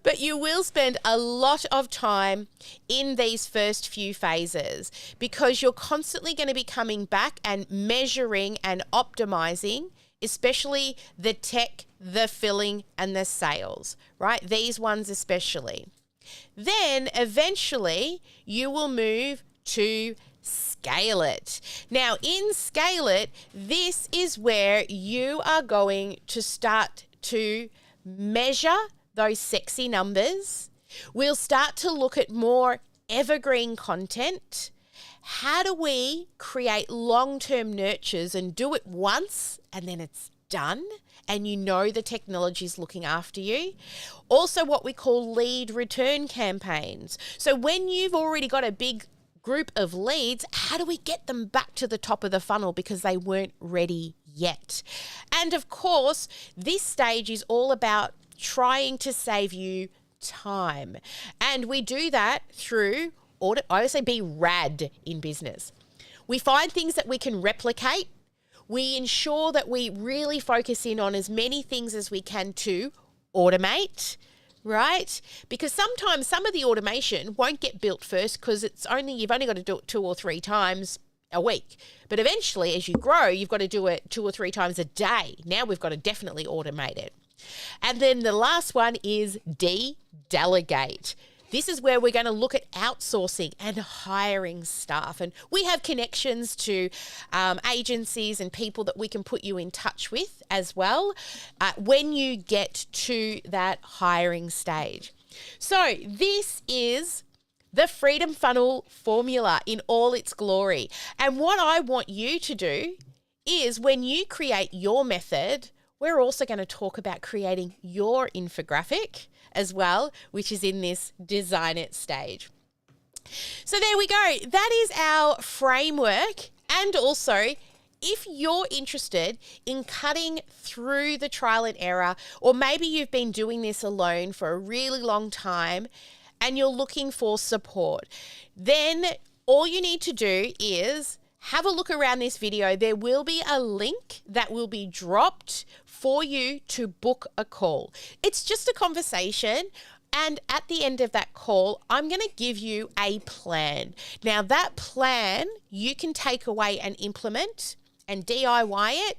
[SPEAKER 1] but you will spend a lot of time in these first few phases because you're constantly going to be coming back and measuring and optimizing, especially the tech, the filling, and the sales, right? These ones especially. Then eventually you will move to Scale It. Now, in Scale It, this is where you are going to start to measure those sexy numbers. We'll start to look at more evergreen content. How do we create long-term nurtures and do it once and then it's done and you know the technology is looking after you? Also, what we call lead return campaigns. So when you've already got a big group of leads, how do we get them back to the top of the funnel because they weren't ready yet? And of course, this stage is all about trying to save you time. And we do that through audit. I always say be rad in business. We find things that we can replicate. We ensure that we really focus in on as many things as we can to automate, right? Because sometimes some of the automation won't get built first because you've only got to do it 2 or 3 times a week. But eventually, as you grow, you've got to do it 2 or 3 times a day. Now we've got to definitely automate it. And then the last one is delegate. This is where we're going to look at outsourcing and hiring staff. And we have connections to agencies and people that we can put you in touch with as well when you get to that hiring stage. So this is the Freedom Funnel formula in all its glory. And what I want you to do is when you create your method, we're also going to talk about creating your infographic as well, which is in this design it stage. So there we go. That is our framework. And also, if you're interested in cutting through the trial and error, or maybe you've been doing this alone for a really long time and you're looking for support, then all you need to do is have a look around this video. There will be a link that will be dropped for you to book a call. It's just a conversation. And at the end of that call, I'm going to give you a plan. Now, that plan you can take away and implement and DIY it,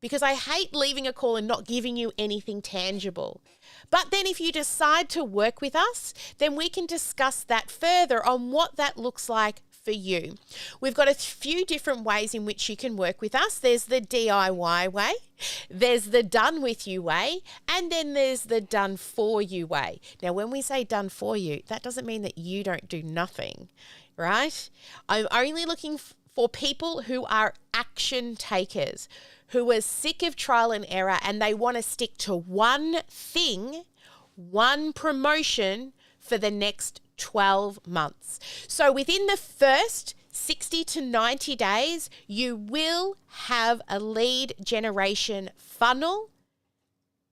[SPEAKER 1] because I hate leaving a call and not giving you anything tangible. But then if you decide to work with us, then we can discuss that further on what that looks like for you. We've got a few different ways in which you can work with us. There's the DIY way, there's the done with you way, and then there's the done for you way. Now, when we say done for you, that doesn't mean that you don't do nothing, right? I'm only looking for people who are action takers, who are sick of trial and error and they want to stick to one thing, one promotion for the next 12 months. So within the first 60 to 90 days, you will have a lead generation funnel,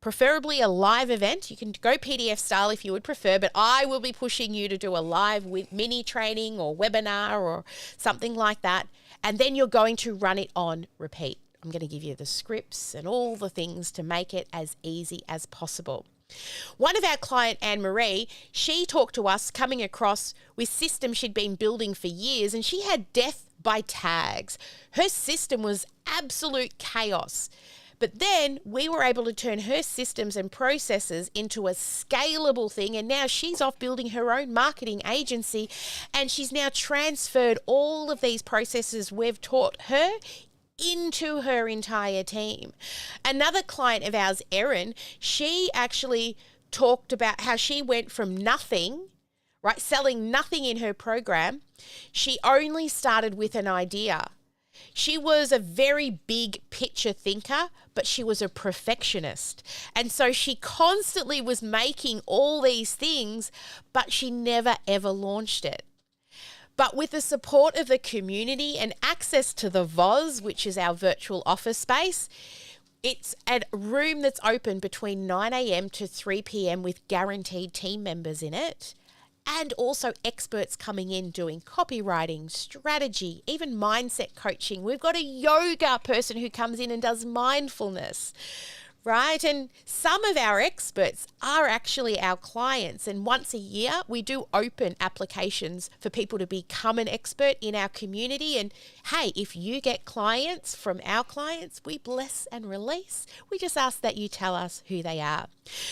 [SPEAKER 1] preferably a live event. You can go PDF style if you would prefer, but I will be pushing you to do a live with mini training or webinar or something like that. And then you're going to run it on repeat. I'm going to give you the scripts and all the things to make it as easy as possible. One of our client, Anne-Marie, she talked to us coming across with systems she'd been building for years, and she had death by tags. Her system was absolute chaos. But then we were able to turn her systems and processes into a scalable thing, and now she's off building her own marketing agency, and she's now transferred all of these processes we've taught her into her entire team. Another client of ours, Erin, she actually talked about how she went from nothing, right, selling nothing in her program. She only started with an idea. She was a very big picture thinker, but she was a perfectionist. And so she constantly was making all these things, but she never ever launched it. But with the support of the community and access to the VOZ, which is our virtual office space, it's a room that's open between 9 a.m. to 3 p.m. with guaranteed team members in it. And also experts coming in doing copywriting, strategy, even mindset coaching. We've got a yoga person who comes in and does mindfulness, right? And some of our experts are actually our clients. And once a year, we do open applications for people to become an expert in our community. And hey, if you get clients from our clients, we bless and release. We just ask that you tell us who they are.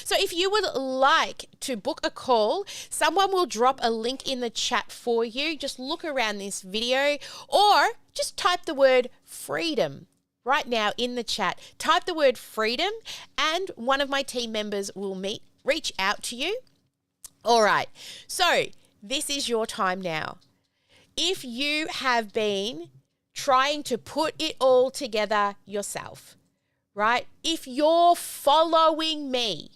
[SPEAKER 1] So if you would like to book a call, someone will drop a link in the chat for you. Just look around this video or just type the word freedom right now in the chat. Type the word freedom and one of my team members will reach out to you. All right. So this is your time now. If you have been trying to put it all together yourself, right? If you're following me,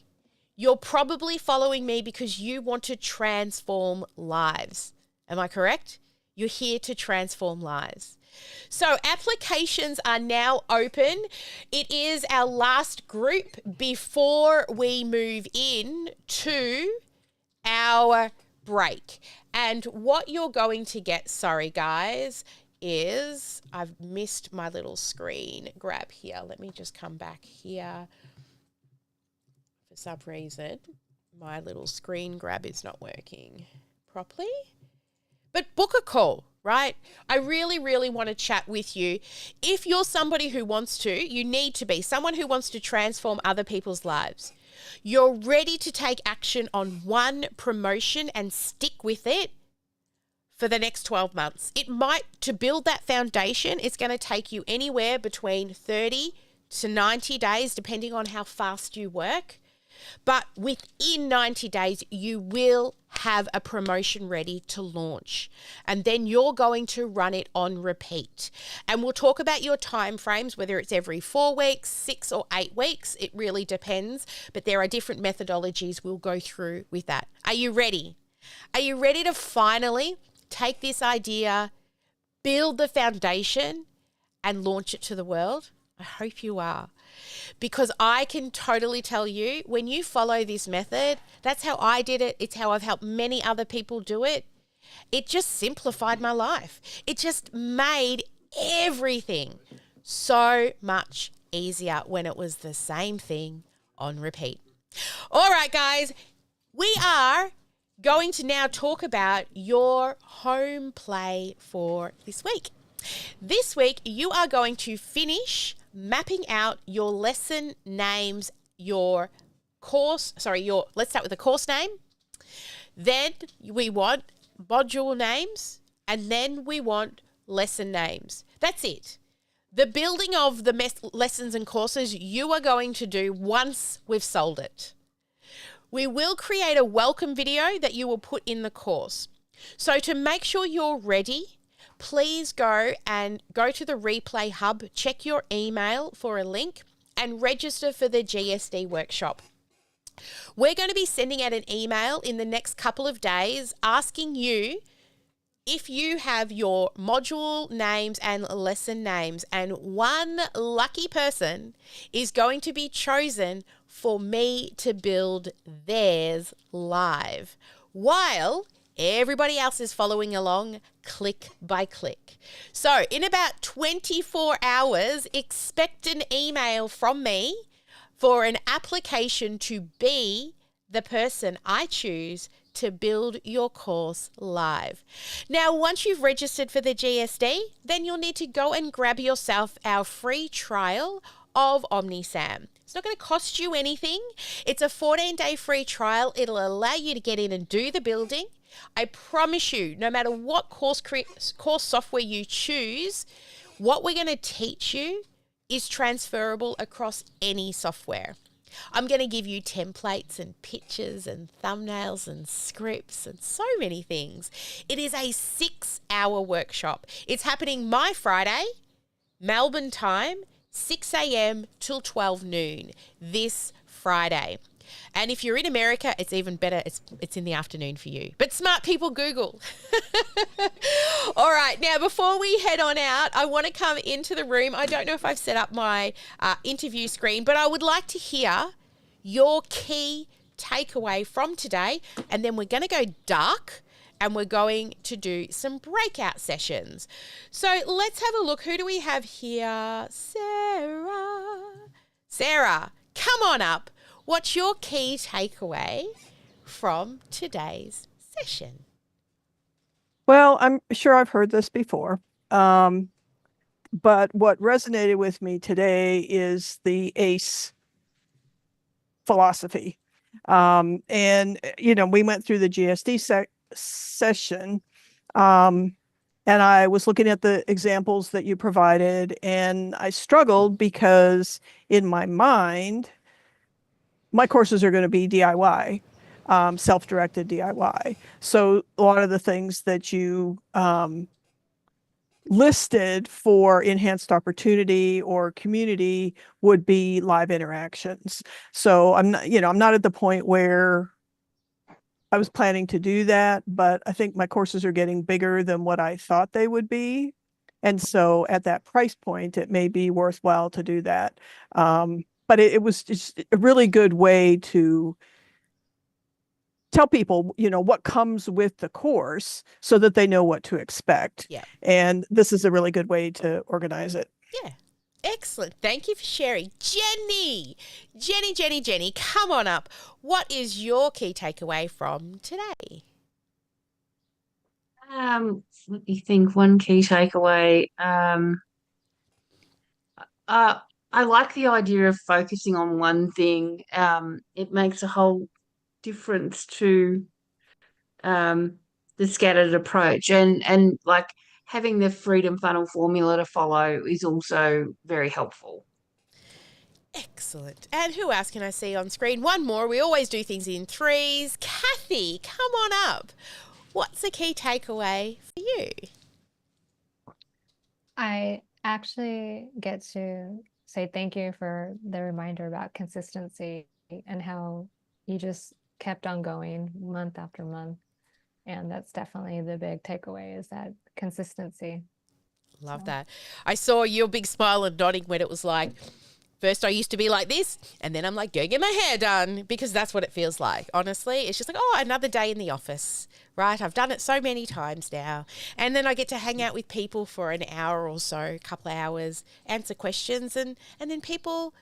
[SPEAKER 1] you're probably following me because you want to transform lives. Am I correct? You're here to transform lives. So applications are now open. It is our last group before we move in to our break. And what you're going to get, sorry guys, is I've missed my little screen grab here. Let me just come back here. For some reason, my little screen grab is not working properly. But book a call, right? I really, really want to chat with you. If you're somebody who wants to, you need to be someone who wants to transform other people's lives. You're ready to take action on one promotion and stick with it for the next 12 months. It might, to build that foundation, it's going to take you anywhere between 30 to 90 days, depending on how fast you work. But within 90 days, you will have a promotion ready to launch. And then you're going to run it on repeat. And we'll talk about your time frames, whether it's every 4 weeks, 6 or 8 weeks. It really depends. But there are different methodologies we'll go through with that. Are you ready? Are you ready to finally take this idea, build the foundation, and launch it to the world? I hope you are. Because I can totally tell you, when you follow this method, that's how I did it. It's how I've helped many other people do it. It just simplified my life. It just made everything so much easier when it was the same thing on repeat. All right, guys, we are going to now talk about your home play for this week. This week, you are going to finish mapping out your lesson names, let's start with the course name. Then we want module names, and then we want lesson names. That's it. The building of the lessons and courses you are going to do once we've sold it. We will create a welcome video that you will put in the course. So to make sure you're ready, please go to the Replay Hub, check your email for a link, and register for the GSD workshop. We're going to be sending out an email in the next couple of days asking you if you have your module names and lesson names, and one lucky person is going to be chosen for me to build theirs live while everybody else is following along click by click. So in about 24 hours, expect an email from me for an application to be the person I choose to build your course live. Now, once you've registered for the GSD, then you'll need to go and grab yourself our free trial of OmniSam. It's not going to cost you anything. It's a 14-day free trial. It'll allow you to get in and do the building. I promise you, no matter what course software you choose, what we're going to teach you is transferable across any software. I'm going to give you templates and pictures and thumbnails and scripts and so many things. It is a 6-hour workshop. It's happening my Friday, Melbourne time, 6 a.m. till 12 noon this Friday. And if you're in America, it's even better. It's in the afternoon for you. But smart people Google. All right. Now, before we head on out, I want to come into the room. I don't know if I've set up my interview screen, but I would like to hear your key takeaway from today. And then we're going to go dark and we're going to do some breakout sessions. So let's have a look. Who do we have here? Sarah, come on up. What's your key takeaway from today's session?
[SPEAKER 3] Well, I'm sure I've heard this before, but what resonated with me today is the ACE philosophy. We went through the GSD session, and I was looking at the examples that you provided, and I struggled because in my mind, my courses are going to be DIY, self-directed DIY. So a lot of the things that you listed for enhanced opportunity or community would be live interactions. So I'm not at the point where I was planning to do that, but I think my courses are getting bigger than what I thought they would be. And so at that price point, it may be worthwhile to do that. But it was just a really good way to tell people, what comes with the course so that they know what to expect.
[SPEAKER 1] Yeah.
[SPEAKER 3] And this is a really good way to organize it.
[SPEAKER 1] Yeah. Excellent. Thank you for sharing. Jenny, come on up. What is your key takeaway from today?
[SPEAKER 4] Let me think. One key takeaway. I like the idea of focusing on one thing. It makes a whole difference to the scattered approach, and like having the freedom funnel formula to follow is also very helpful.
[SPEAKER 1] Excellent. And who else can I see on screen? One more. We always do things in threes. Kathy, come on up. What's the key takeaway for you?
[SPEAKER 5] I actually get to say thank you for the reminder about consistency and how you just kept on going month after month. And that's definitely the big takeaway, is that consistency.
[SPEAKER 1] Love
[SPEAKER 5] So.
[SPEAKER 1] that. I saw your big smile and nodding when it was like, first I used to be like this, and then I'm like, go get my hair done, because that's what it feels like. Honestly, it's just like, oh, another day in the office, right? I've done it so many times now. And then I get to hang out with people for an hour or so, a couple of hours, answer questions, and then people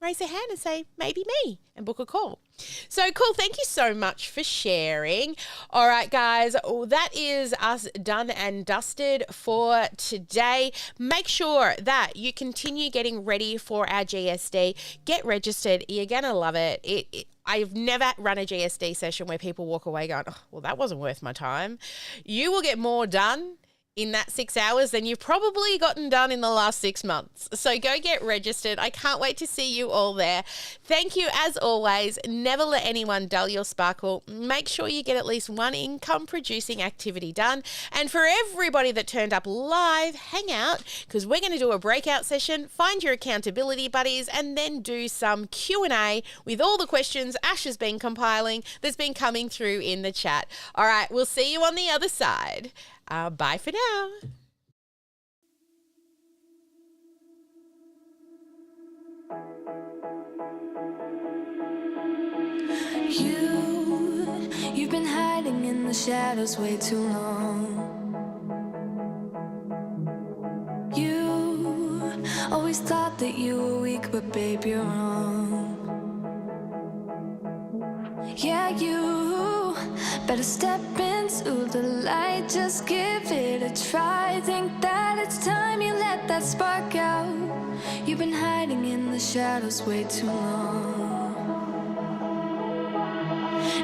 [SPEAKER 1] raise their hand and say, maybe me, and book a call. So cool. Thank you so much for sharing. All right, guys, that is us done and dusted for today. Make sure that you continue getting ready for our GSD. Get registered. You're going to love it. I've never run a GSD session where people walk away going, oh, well, that wasn't worth my time. You will get more done in that 6 hours than you've probably gotten done in the last 6 months. So go get registered. I can't wait to see you all there. Thank you as always. Never let anyone dull your sparkle. Make sure you get at least one income producing activity done. And for everybody that turned up live, hang out, because we're going to do a breakout session, find your accountability buddies, and then do some Q&A with all the questions Ash has been compiling that's been coming through in the chat. All right, we'll see you on the other side. Bye for now.
[SPEAKER 2] You've been hiding in the shadows way too long. You always thought that you were weak, but babe, you're wrong. Yeah, you better step into the light, just give it a try. Think that it's time you let that spark out. You've been hiding in the shadows way too long.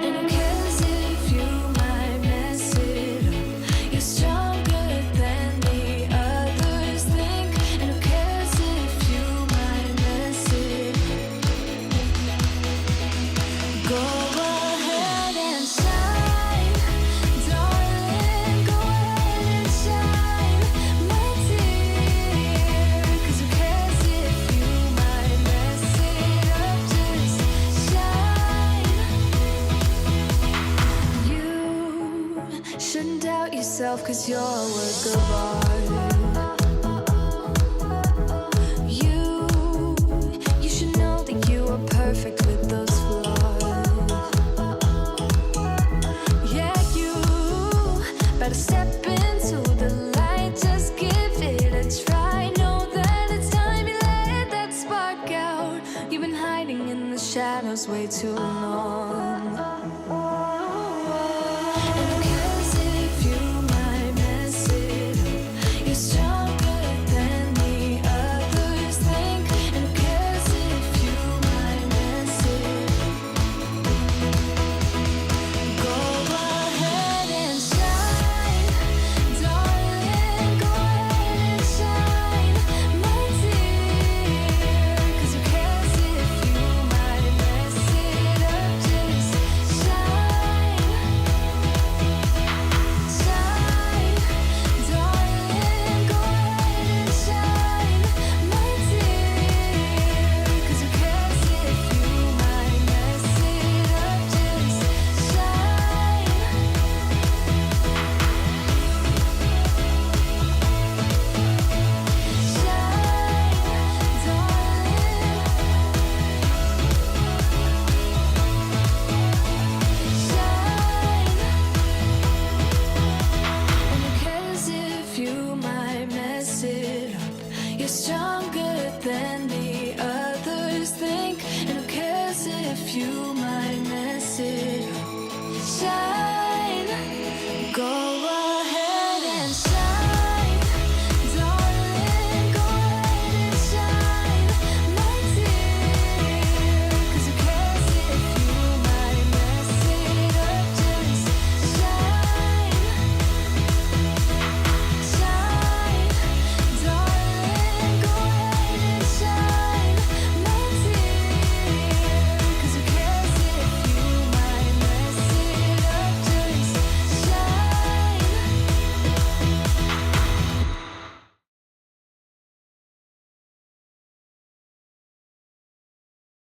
[SPEAKER 2] And who cares if you might mess it up? You're stronger than the others think. And who cares if you might mess it up? Go ahead and shine, darling. Go ahead and shine, my dear. 'Cause who cares if you might mess it up? Just shine. You shouldn't doubt yourself, 'cause you're a work of art. You should know that you are perfect with those flaws. Yeah, you better step into the light, just give it a try. Know that it's time you let that spark out. You've been hiding in the shadows way too long.